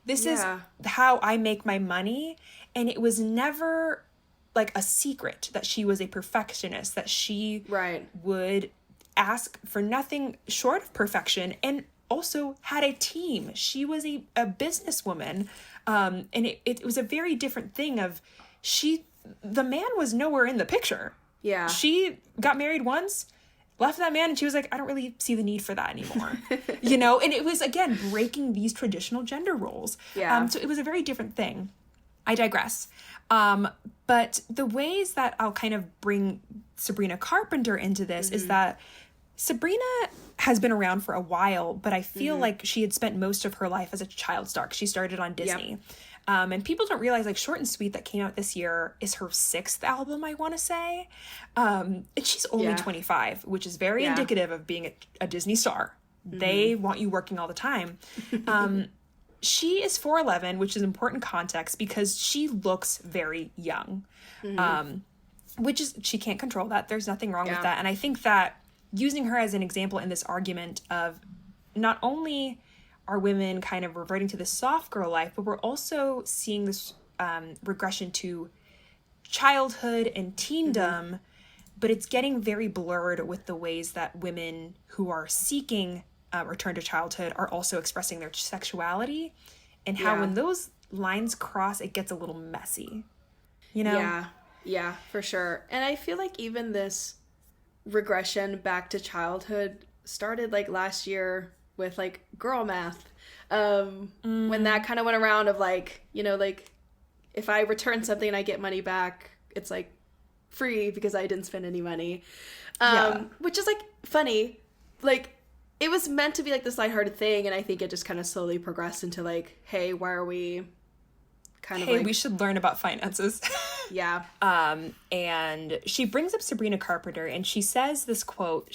This is how I make my money. And it was never like a secret that she was a perfectionist, that she would ask for nothing short of perfection, and also had a team. She was a businesswoman. And it was a very different thing of the man was nowhere in the picture. Yeah. She got married once, left that man, and she was like, I don't really see the need for that anymore. You know, and it was, again, breaking these traditional gender roles. Yeah. So it was a very different thing. I digress. But the ways that I'll kind of bring Sabrina Carpenter into this is that Sabrina has been around for a while, but I feel like she had spent most of her life as a child star. She started on Disney. Yep. And people don't realize, like, Short and Sweet that came out this year is her 6th album, I want to say. And she's only 25, which is very indicative of being a Disney star. They want you working all the time. She is 4'11", which is important context because she looks very young. Which is, she can't control that. There's nothing wrong with that. And I think that using her as an example in this argument of not only are women kind of reverting to the soft girl life, but we're also seeing this regression to childhood and teendom, but it's getting very blurred with the ways that women who are seeking return to childhood are also expressing their sexuality, and how when those lines cross, it gets a little messy, you know? Yeah, for sure. And I feel like even this regression back to childhood started like last year with like girl math, when that kind of went around of like, you know, like if I return something and I get money back, it's like free because I didn't spend any money, which is like funny. Like, it was meant to be like this lighthearted thing, and I think it just kind of slowly progressed into like, hey, why are we kind of like, we should learn about finances. And she brings up Sabrina Carpenter, and she says this quote,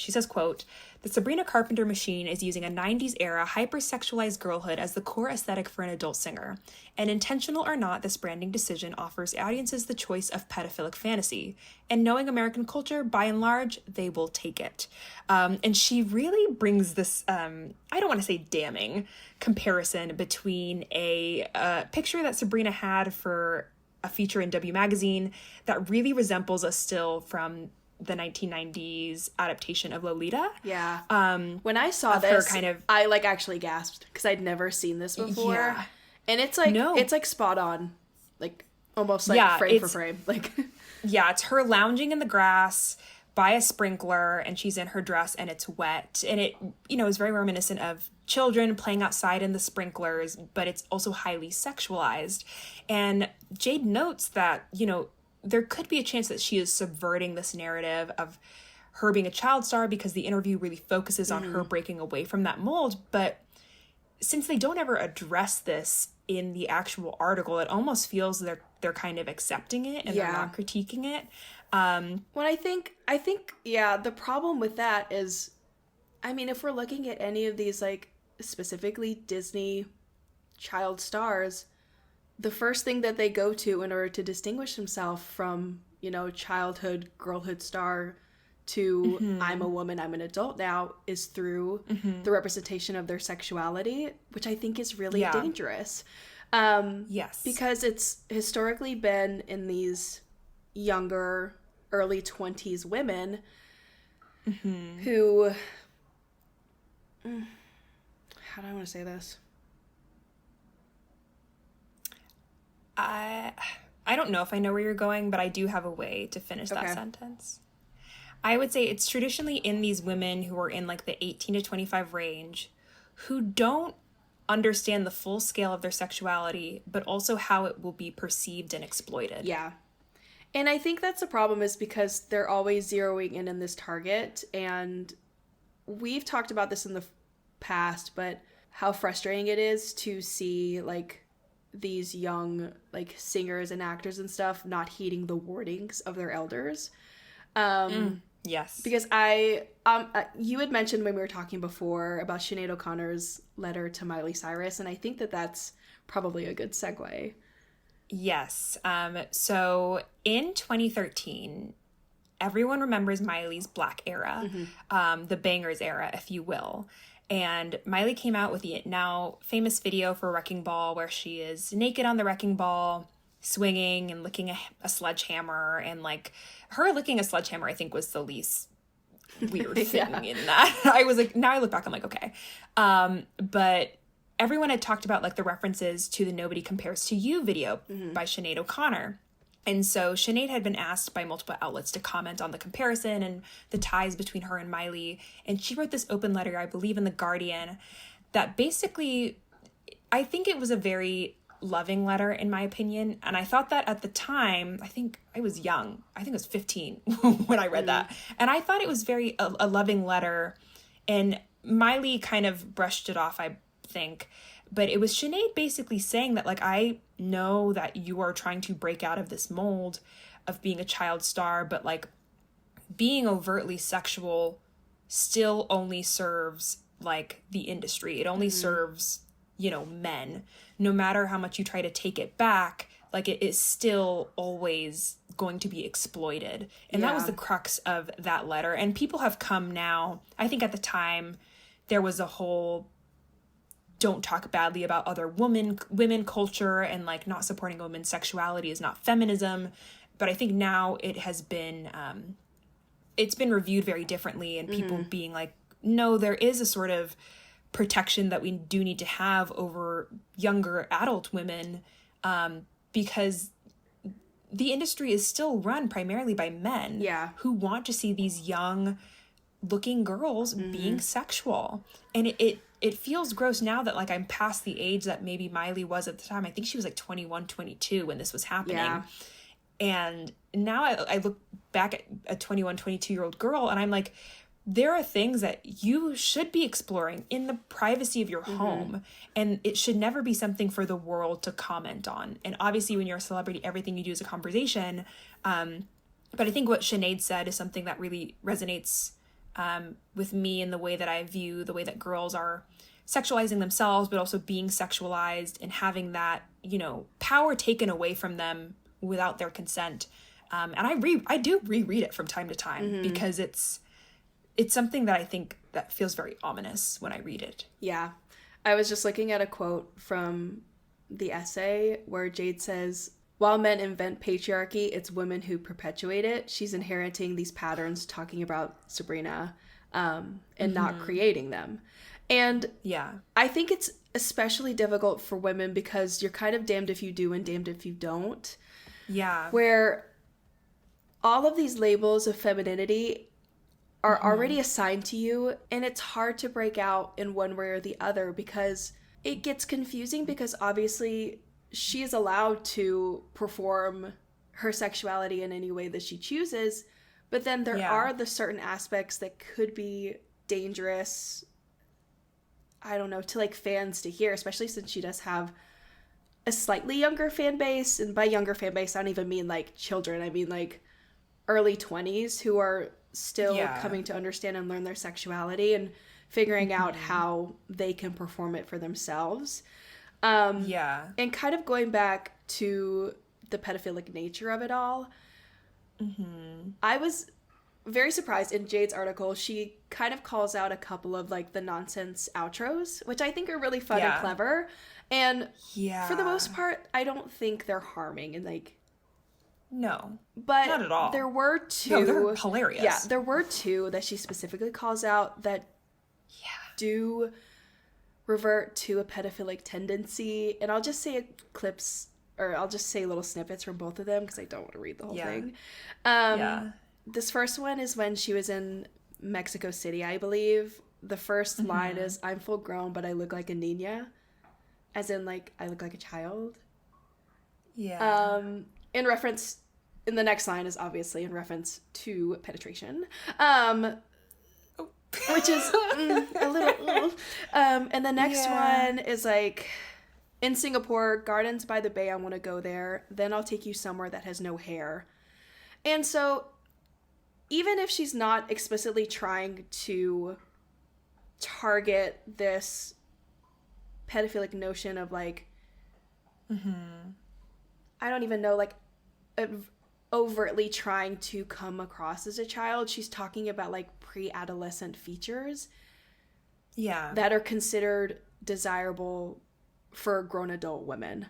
the Sabrina Carpenter machine is using a 90s era hypersexualized girlhood as the core aesthetic for an adult singer. And intentional or not, this branding decision offers audiences the choice of pedophilic fantasy. And knowing American culture, by and large, they will take it. And she really brings this, I don't want to say damning, comparison between a picture that Sabrina had for a feature in W Magazine that really resembles a still from the 1990s adaptation of Lolita. When I saw this, I like actually gasped because I'd never seen this before. And it's like it's like spot on, like almost like frame for frame. Like it's her lounging in the grass by a sprinkler, and she's in her dress and it's wet, and it, you know, is very reminiscent of children playing outside in the sprinklers, but it's also highly sexualized. And Jade notes that, you know, there could be a chance that she is subverting this narrative of her being a child star because the interview really focuses on her breaking away from that mold. But since they don't ever address this in the actual article, it almost feels they're kind of accepting it and Yeah. they're not critiquing it. When I think, yeah, the problem with that is, I mean, if we're looking at any of these, like, specifically Disney child stars, the first thing that they go to in order to distinguish themselves from, you know, childhood, girlhood star to I'm a woman, I'm an adult now, is through the representation of their sexuality, which I think is really dangerous. Yes. Because it's historically been in these younger, early 20s women who, how do I want to say this? I don't know if I know where you're going, but I do have a way to finish that sentence. I would say it's traditionally in these women who are in like the 18 to 25 range who don't understand the full scale of their sexuality, but also how it will be perceived and exploited. Yeah. And I think that's the problem, is because they're always zeroing in this target. And we've talked about this in the past, but how frustrating it is to see like these young like singers and actors and stuff not heeding the warnings of their elders. Yes. Because you had mentioned when we were talking before about Sinead O'Connor's letter to Miley Cyrus, and I think that that's probably a good segue. Yes. So in 2013, everyone remembers Miley's Black era, the bangers era, if you will. And Miley came out with the now famous video for Wrecking Ball where she is naked on the wrecking ball, swinging and licking a sledgehammer. And like her licking a sledgehammer, I think, was the least weird thing in that. I was like, now I look back, I'm like, okay. But everyone had talked about like the references to the Nobody Compares to You video by Sinead O'Connor. And so Sinead had been asked by multiple outlets to comment on the comparison and the ties between her and Miley. And she wrote this open letter, I believe in The Guardian, that basically, I think it was a very loving letter in my opinion. And I thought that at the time, I think I was young. I think I was 15 when I read that. And I thought it was very a loving letter. And Miley kind of brushed it off, I think. But it was Sinead basically saying that, like, I know that you are trying to break out of this mold of being a child star, but, like, being overtly sexual still only serves, like, the industry. It only serves, you know, men. No matter how much you try to take it back, like, it is still always going to be exploited. And that was the crux of that letter. And people have come now, I think at the time, there was a whole don't talk badly about other women culture, and like not supporting women's sexuality is not feminism. But I think now it has been, it's been reviewed very differently, and people being like, no, there is a sort of protection that we do need to have over younger adult women, because the industry is still run primarily by men who want to see these young looking girls being sexual. And it feels gross now that like I'm past the age that maybe Miley was at the time. I think she was like 21, 22 when this was happening. Yeah. And now I look back at a 21, 22-year-old girl and I'm like, there are things that you should be exploring in the privacy of your home. And it should never be something for the world to comment on. And obviously when you're a celebrity, everything you do is a conversation. But I think what Sinead said is something that really resonates with me in the way that I view the way that girls are sexualizing themselves, but also being sexualized and having that, you know, power taken away from them without their consent. And I do reread it from time to time because it's something that I think that feels very ominous when I read it. Yeah. I was just looking at a quote from the essay where Jade says, while men invent patriarchy, it's women who perpetuate it. She's inheriting these patterns, talking about Sabrina, and not creating them. And I think it's especially difficult for women because you're kind of damned if you do and damned if you don't. Yeah. Where all of these labels of femininity are already assigned to you, and it's hard to break out in one way or the other because it gets confusing because obviously she is allowed to perform her sexuality in any way that she chooses, but then there are the certain aspects that could be dangerous, I don't know, to like fans to hear, especially since she does have a slightly younger fan base, and by younger fan base, I don't even mean like children. I mean like early 20s who are still coming to understand and learn their sexuality and figuring out how they can perform it for themselves. And kind of going back to the pedophilic nature of it all, I was very surprised in Jade's article. She kind of calls out a couple of like the nonsense outros, which I think are really fun and clever. And for the most part, I don't think they're harming and like, no, but not at all. There were two. No, they're hilarious. Yeah, there were two that she specifically calls out that do revert to a pedophilic tendency. And I'll just say clips, or I'll just say little snippets from both of them because I don't want to read the whole thing. This first one is when she was in Mexico City, I believe. The first line is, "I'm full grown, but I look like a niña." As in, like, I look like a child. Yeah. In reference, in the next line is obviously in reference to penetration. Which is a little... and the next one is like, "In Singapore, gardens by the bay, I want to go there. Then I'll take you somewhere that has no hair." And so, even if she's not explicitly trying to target this pedophilic notion of like, I don't even know, like, overtly trying to come across as a child, she's talking about like pre-adolescent features that are considered desirable for grown adult women.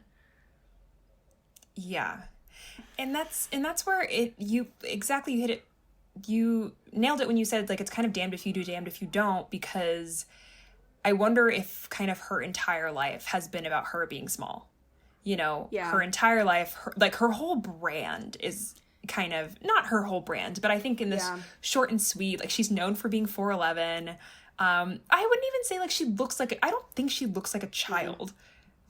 And that's where you hit it. You nailed it when you said like it's kind of damned if you do, damned if you don't, because I wonder if kind of her entire life has been about her being small. You know, her entire life, her whole brand is kind of, not her whole brand, but I think in this short and sweet, like she's known for being 4'11". I wouldn't even say like she looks like, I don't think she looks like a child.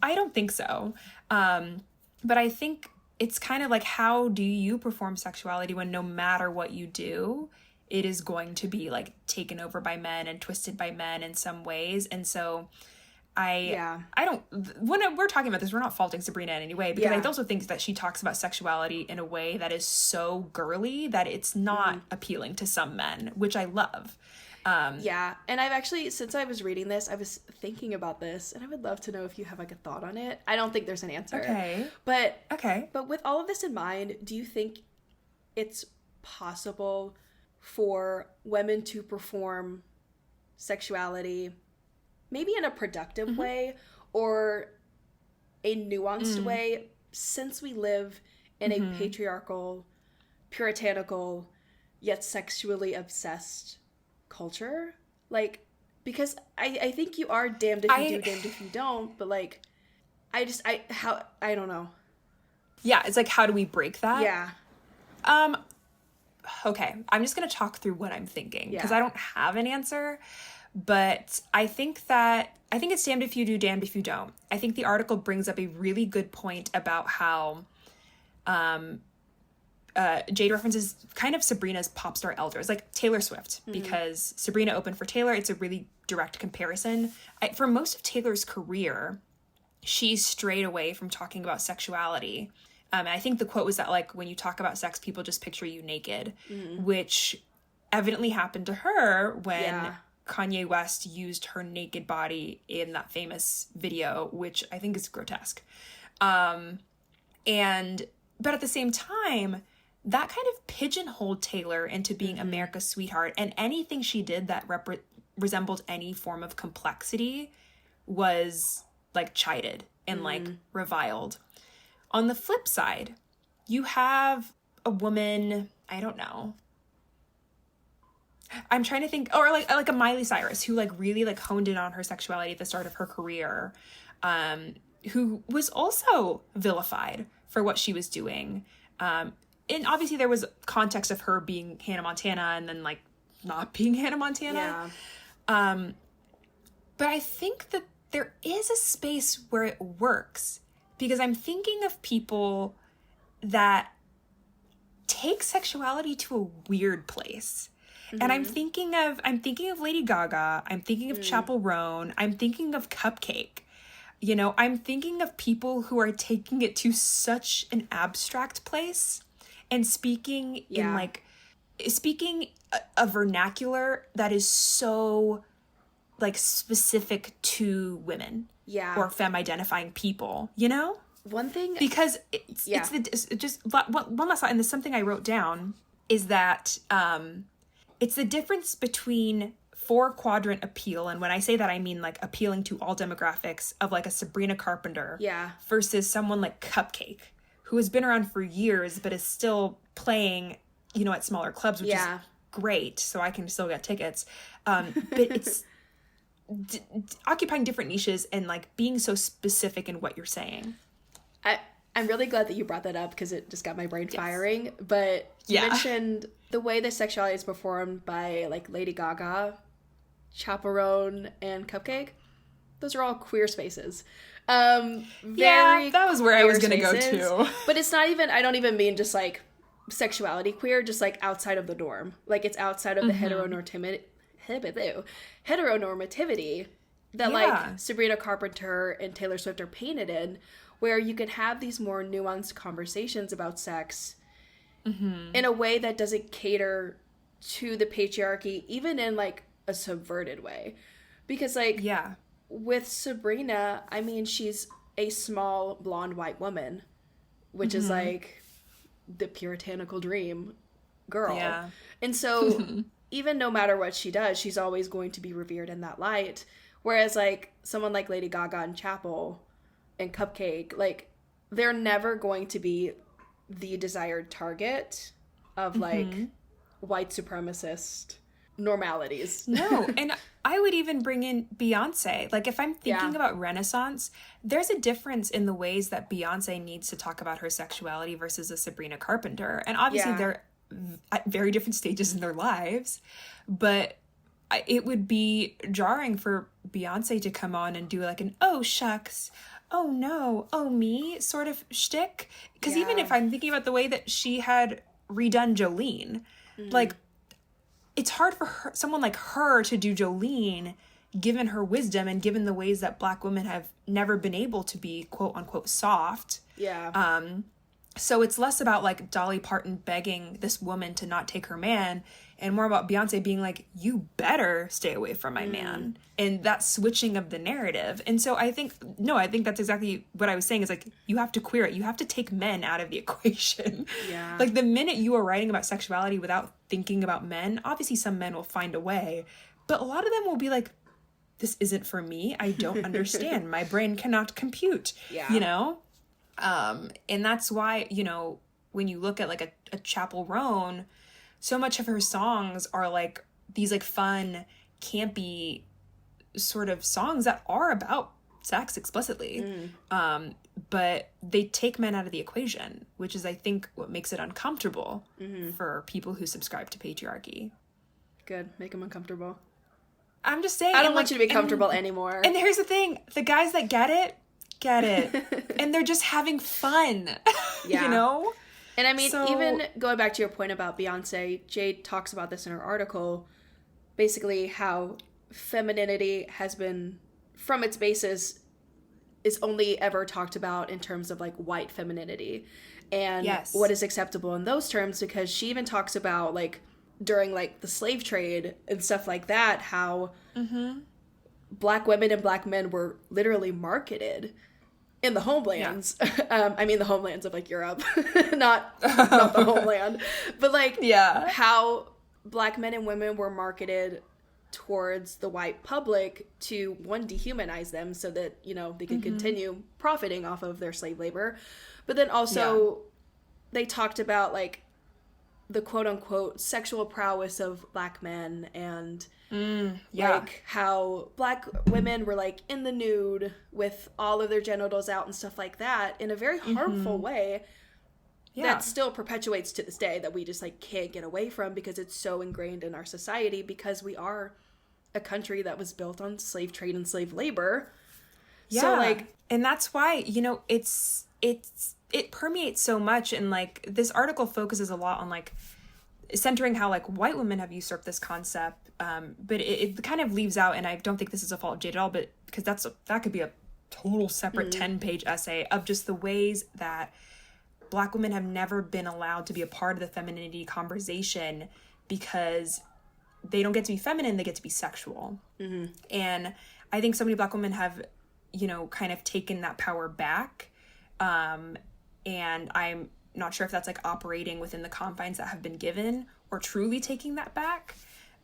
I don't think so. But I think it's kind of like, how do you perform sexuality when no matter what you do, it is going to be like taken over by men and twisted by men in some ways. And so I don't, when we're talking about this, we're not faulting Sabrina in any way, because I also think that she talks about sexuality in a way that is so girly that it's not appealing to some men, which I love. And I've actually, since I was reading this, I was thinking about this, and I would love to know if you have like a thought on it. I don't think there's an answer. But with all of this in mind, do you think it's possible for women to perform sexuality maybe in a productive way or a nuanced way, since we live in a patriarchal, puritanical, yet sexually obsessed culture? Like, because I think you are damned if you do, damned if you don't, but like, I don't know. Yeah, it's like, how do we break that? Yeah. Okay, I'm just going to talk through what I'm thinking, because I don't have an answer. But I think it's damned if you do, damned if you don't. I think the article brings up a really good point about how Jade references kind of Sabrina's pop star elders, like Taylor Swift, because Sabrina opened for Taylor. It's a really direct comparison. For most of Taylor's career, she's strayed away from talking about sexuality. And I think the quote was that, like, when you talk about sex, people just picture you naked, which evidently happened to her when Kanye West used her naked body in that famous video, which I think is grotesque. But at the same time, that kind of pigeonholed Taylor into being America's sweetheart, and anything she did that resembled any form of complexity was like chided and like reviled. On the flip side, you have a woman, I don't know, I'm trying to think, or like a Miley Cyrus, who like really like honed in on her sexuality at the start of her career, who was also vilified for what she was doing. And obviously there was context of her being Hannah Montana and then like not being Hannah Montana. But I think that there is a space where it works, because I'm thinking of people that take sexuality to a weird place. And I'm thinking of Lady Gaga, I'm thinking of Chappell Roan, I'm thinking of Cupcake. You know, I'm thinking of people who are taking it to such an abstract place and speaking in like, speaking a vernacular that is so like specific to women. Yeah. Or femme identifying people, you know? One thing, because it's just one last thought, and this is something I wrote down, is that it's the difference between 4-quadrant appeal, and when I say that I mean like appealing to all demographics, of like a Sabrina Carpenter versus someone like Cupcake, who has been around for years but is still playing, you know, at smaller clubs, which is great, so I can still get tickets, but it's occupying different niches and like being so specific in what you're saying. I'm really glad that you brought that up because it just got my brain firing. But you mentioned the way the sexuality is performed by like Lady Gaga, Chaperone, and Cupcake. Those are all queer spaces. That was where I was going to go to. But it's not even, I don't even mean just like sexuality queer, just like outside of the norm. Like it's outside of the heteronormativity that like Sabrina Carpenter and Taylor Swift are painted in, where you can have these more nuanced conversations about sex in a way that doesn't cater to the patriarchy, even in like a subverted way. Because like with Sabrina, I mean, she's a small blonde white woman, which is like the puritanical dream girl. And so even no matter what she does, she's always going to be revered in that light. Whereas like someone like Lady Gaga and Chapel and Cupcake, like they're never going to be the desired target of like white supremacist normalities. No, and I would even bring in Beyonce. Like if I'm thinking about Renaissance, there's a difference in the ways that Beyonce needs to talk about her sexuality versus a Sabrina Carpenter. And obviously they're at very different stages in their lives, but it would be jarring for Beyonce to come on and do like an oh shucks, oh no, oh me sort of shtick. Because even if I'm thinking about the way that she had redone Jolene, like it's hard for her, someone like her to do Jolene, given her wisdom and given the ways that Black women have never been able to be quote unquote soft. So it's less about like Dolly Parton begging this woman to not take her man and more about Beyonce being like, you better stay away from my man. And that switching of the narrative. And so I think that's exactly what I was saying is like, you have to queer it. You have to take men out of the equation. Like the minute you are writing about sexuality without thinking about men, obviously some men will find a way, but a lot of them will be like, this isn't for me. I don't understand. My brain cannot compute, you know? And that's why, you know, when you look at like a Chapel Roan, so much of her songs are like these like fun, campy sort of songs that are about sex explicitly. But they take men out of the equation, which is, I think, what makes it uncomfortable for people who subscribe to patriarchy. Good. Make them uncomfortable. I'm just saying. I don't want you to be comfortable anymore. And here's the thing. The guys that get it. And they're just having fun. You know? And I mean, even going back to your point about Beyonce, Jade talks about this in her article, basically how femininity has been, from its basis, is only ever talked about in terms of like white femininity and what is acceptable in those terms, because she even talks about like during like the slave trade and stuff like that, how Black women and Black men were literally marketed in the homelands. I mean the homelands of like Europe, not the homeland, but like how Black men and women were marketed towards the white public to, one, dehumanize them so that, you know, they could continue profiting off of their slave labor. But then also they talked about like the quote unquote sexual prowess of Black men and like how Black women were like in the nude with all of their genitals out and stuff like that in a very harmful way that still perpetuates to this day, that we just like can't get away from because it's so ingrained in our society, because we are a country that was built on slave trade and slave labor. So like, and that's why, you know, it permeates so much. And like this article focuses a lot on like centering how like white women have usurped this concept, but it kind of leaves out, and I don't think this is a fault of Jade at all, but because that could be a total separate 10-page essay of just the ways that Black women have never been allowed to be a part of the femininity conversation because they don't get to be feminine, they get to be sexual. And I think so many Black women have, you know, kind of taken that power back. And I'm not sure if that's like operating within the confines that have been given or truly taking that back.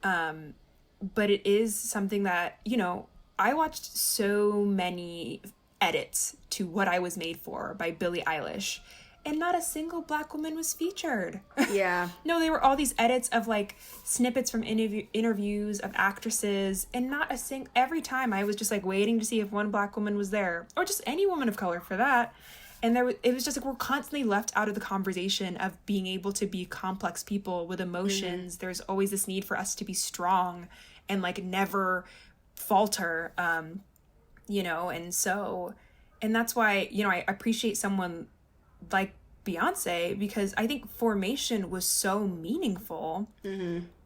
But it is something that, you know, I watched so many edits to What I Was Made For by Billie Eilish, and not a single Black woman was featured. Yeah. No, they were all these edits of like snippets from interviews of actresses, and not a single, every time I was just like waiting to see if one Black woman was there, or just any woman of color for that. And it was just like, we're constantly left out of the conversation of being able to be complex people with emotions. There's always this need for us to be strong and like never falter, you know, and that's why, you know, I appreciate someone like Beyonce, because I think Formation was so meaningful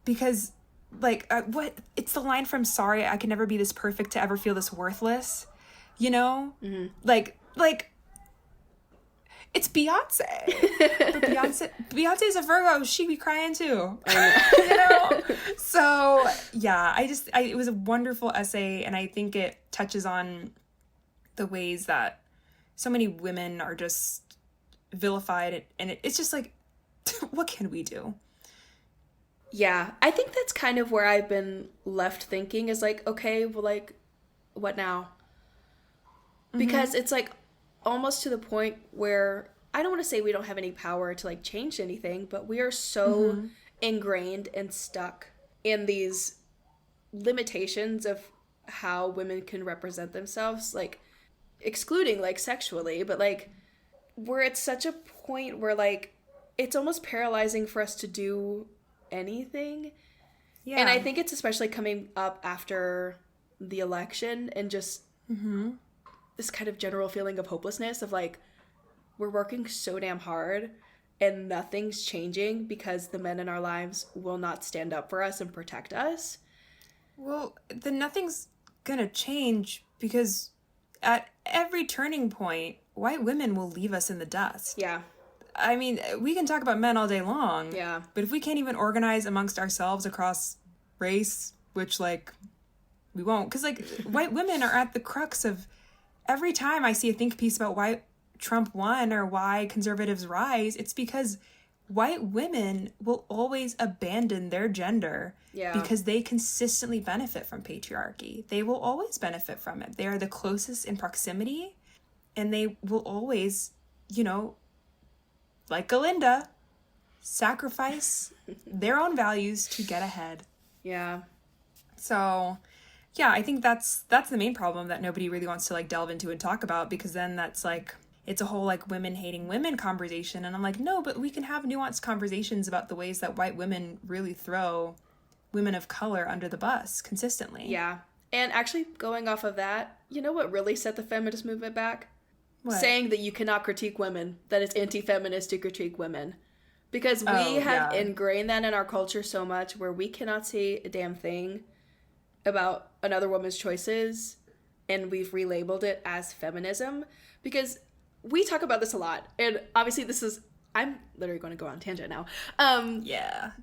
because like it's the line from Sorry I Can Never Be This Perfect to Ever Feel This Worthless, you know, like it's Beyonce. But Beyonce's a Virgo. She be crying too. You know? So yeah, it was a wonderful essay, and I think it touches on the ways that so many women are just vilified, and it's just like, what can we do? Yeah, I think that's kind of where I've been left thinking is like, okay, well, like, what now? Because it's like almost to the point where I don't want to say we don't have any power to like change anything, but we are so ingrained and stuck in these limitations of how women can represent themselves, like excluding like sexually, but like we're at such a point where like it's almost paralyzing for us to do anything. Yeah. And I think it's especially coming up after the election and just this kind of general feeling of hopelessness of like, we're working so damn hard and nothing's changing because the men in our lives will not stand up for us and protect us. Well, then nothing's gonna change because at every turning point, white women will leave us in the dust. Yeah. I mean, we can talk about men all day long. Yeah. But if we can't even organize amongst ourselves across race, which like we won't, because like white women are at the crux of every time I see a think piece about why Trump won or why conservatives rise, it's because white women will always abandon their gender because they consistently benefit from patriarchy. They will always benefit from it. They are the closest in proximity, and they will always, you know, like Galinda, sacrifice their own values to get ahead. Yeah. So yeah, I think that's the main problem that nobody really wants to like delve into and talk about, because then that's like, it's a whole like women hating women conversation. And I'm like, no, but we can have nuanced conversations about the ways that white women really throw women of color under the bus consistently. Yeah. And actually going off of that, you know what really set the feminist movement back? What? Saying that you cannot critique women, that it's anti-feminist to critique women. Because we have ingrained that in our culture so much where we cannot say a damn thing about another woman's choices, and we've relabeled it as feminism. Because we talk about this a lot, and obviously I'm literally going to go on a tangent now.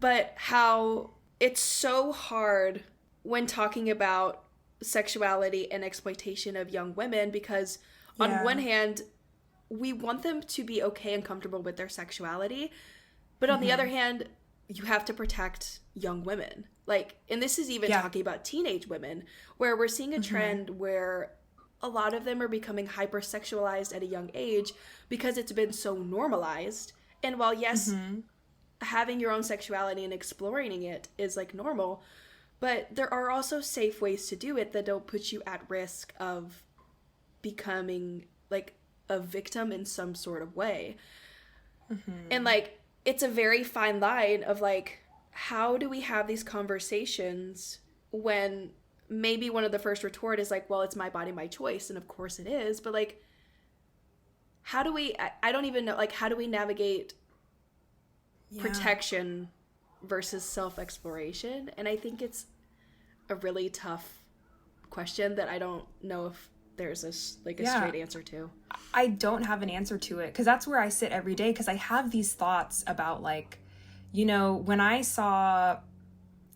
But how it's so hard when talking about sexuality and exploitation of young women, because on one hand, we want them to be okay and comfortable with their sexuality, but on the other hand, you have to protect young women. Like, and this is even talking about teenage women, where we're seeing a trend where a lot of them are becoming hypersexualized at a young age because it's been so normalized. And while, yes, having your own sexuality and exploring it is like normal, but there are also safe ways to do it that don't put you at risk of becoming like a victim in some sort of way. And like, it's a very fine line of like, how do we have these conversations when maybe one of the first retort is like, well, it's my body, my choice. And of course it is. But like, how do we, I don't even know, like, how do we navigate protection versus self-exploration? And I think it's a really tough question that I don't know if there's a straight answer to. I don't have an answer to it, because that's where I sit every day, because I have these thoughts about, like, you know, when I saw,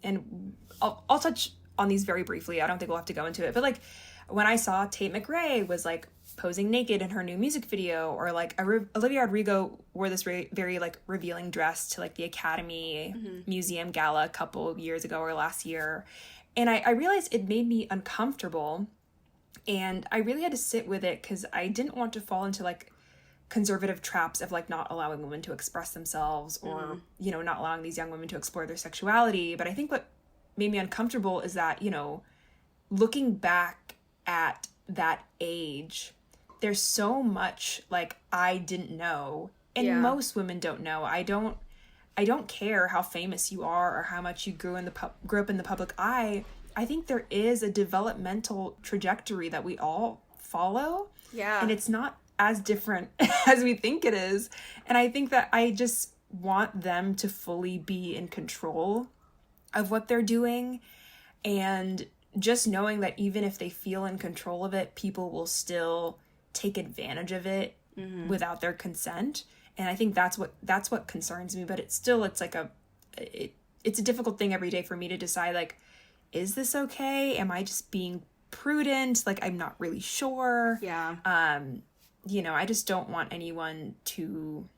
and I'll touch on these very briefly, I don't think we'll have to go into it, but like when I saw Tate McRae was like posing naked in her new music video, or like Olivia Rodrigo wore this very like revealing dress to like the Academy Museum Gala a couple years ago or last year, and I realized it made me uncomfortable, and I really had to sit with it, because I didn't want to fall into like conservative traps of like not allowing women to express themselves, or you know, not allowing these young women to explore their sexuality. But I think what made me uncomfortable is that, you know, looking back at that age, there's so much like I didn't know, and most women don't know. I don't care how famous you are or how much you grew up in the public eye. I think there is a developmental trajectory that we all follow. Yeah. And it's not as different as we think it is. And I think that I just want them to fully be in control of what they're doing, and just knowing that even if they feel in control of it, people will still take advantage of it without their consent. And I think that's what concerns me. But it's like it's a difficult thing every day for me to decide, like, is this okay? Am I just being prudent? Like, I'm not really sure. Yeah. You know, I just don't want anyone to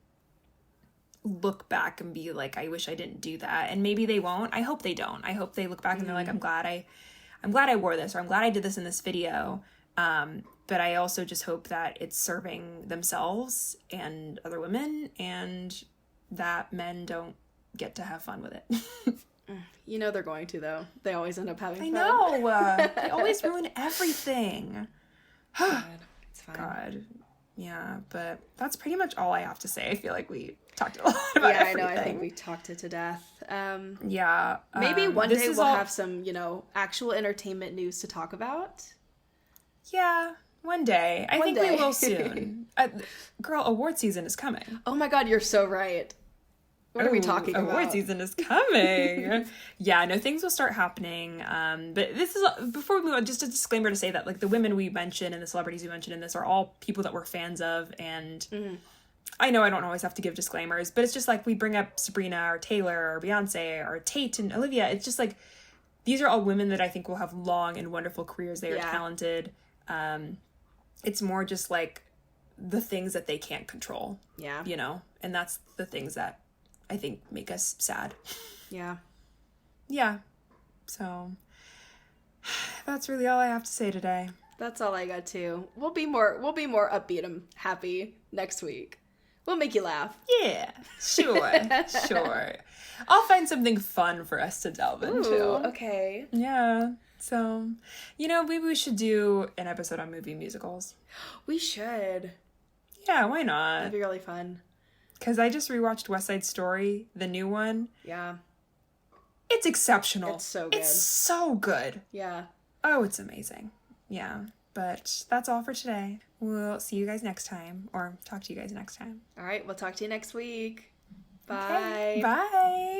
look back and be like, I wish I didn't do that. And maybe they won't. I hope they don't. I hope they look back and they're like, I'm glad I wore this, or I'm glad I did this in this video. But I also just hope that it's serving themselves and other women, and that men don't get to have fun with it. You know they're going to, though. They always end up having fun. I know. They always ruin everything. God, it's fine. God. Yeah, but that's pretty much all I have to say. I feel like we talked a lot about everything. Yeah, I know. I think we talked it to death. Yeah. Maybe one day we'll have some, you know, actual entertainment news to talk about. Yeah, one day. I think we will soon. Girl, award season is coming. Oh my God, you're so right. What are we talking about? Award season is coming. Yeah, no, things will start happening. But this is, before we move on, just a disclaimer to say that, like, the women we mention and the celebrities we mention in this are all people that we're fans of. And I know I don't always have to give disclaimers, but it's just like we bring up Sabrina or Taylor or Beyonce or Tate and Olivia. It's just like, these are all women that I think will have long and wonderful careers. They are talented. It's more just like the things that they can't control. Yeah. You know? And that's the things that I think make us sad. Yeah. Yeah. So that's really all I have to say today. That's all I got too. We'll be more upbeat and happy next week. We'll make you laugh. Yeah. Sure. Sure. I'll find something fun for us to delve into. Okay. Yeah. So, you know, maybe we should do an episode on movie musicals. We should. Yeah, why not? That'd be really fun. Because I just rewatched West Side Story, the new one. Yeah. It's exceptional. It's so good. It's so good. Yeah. Oh, it's amazing. Yeah. But that's all for today. We'll see you guys next time, or talk to you guys next time. All right. We'll talk to you next week. Bye. Okay. Bye.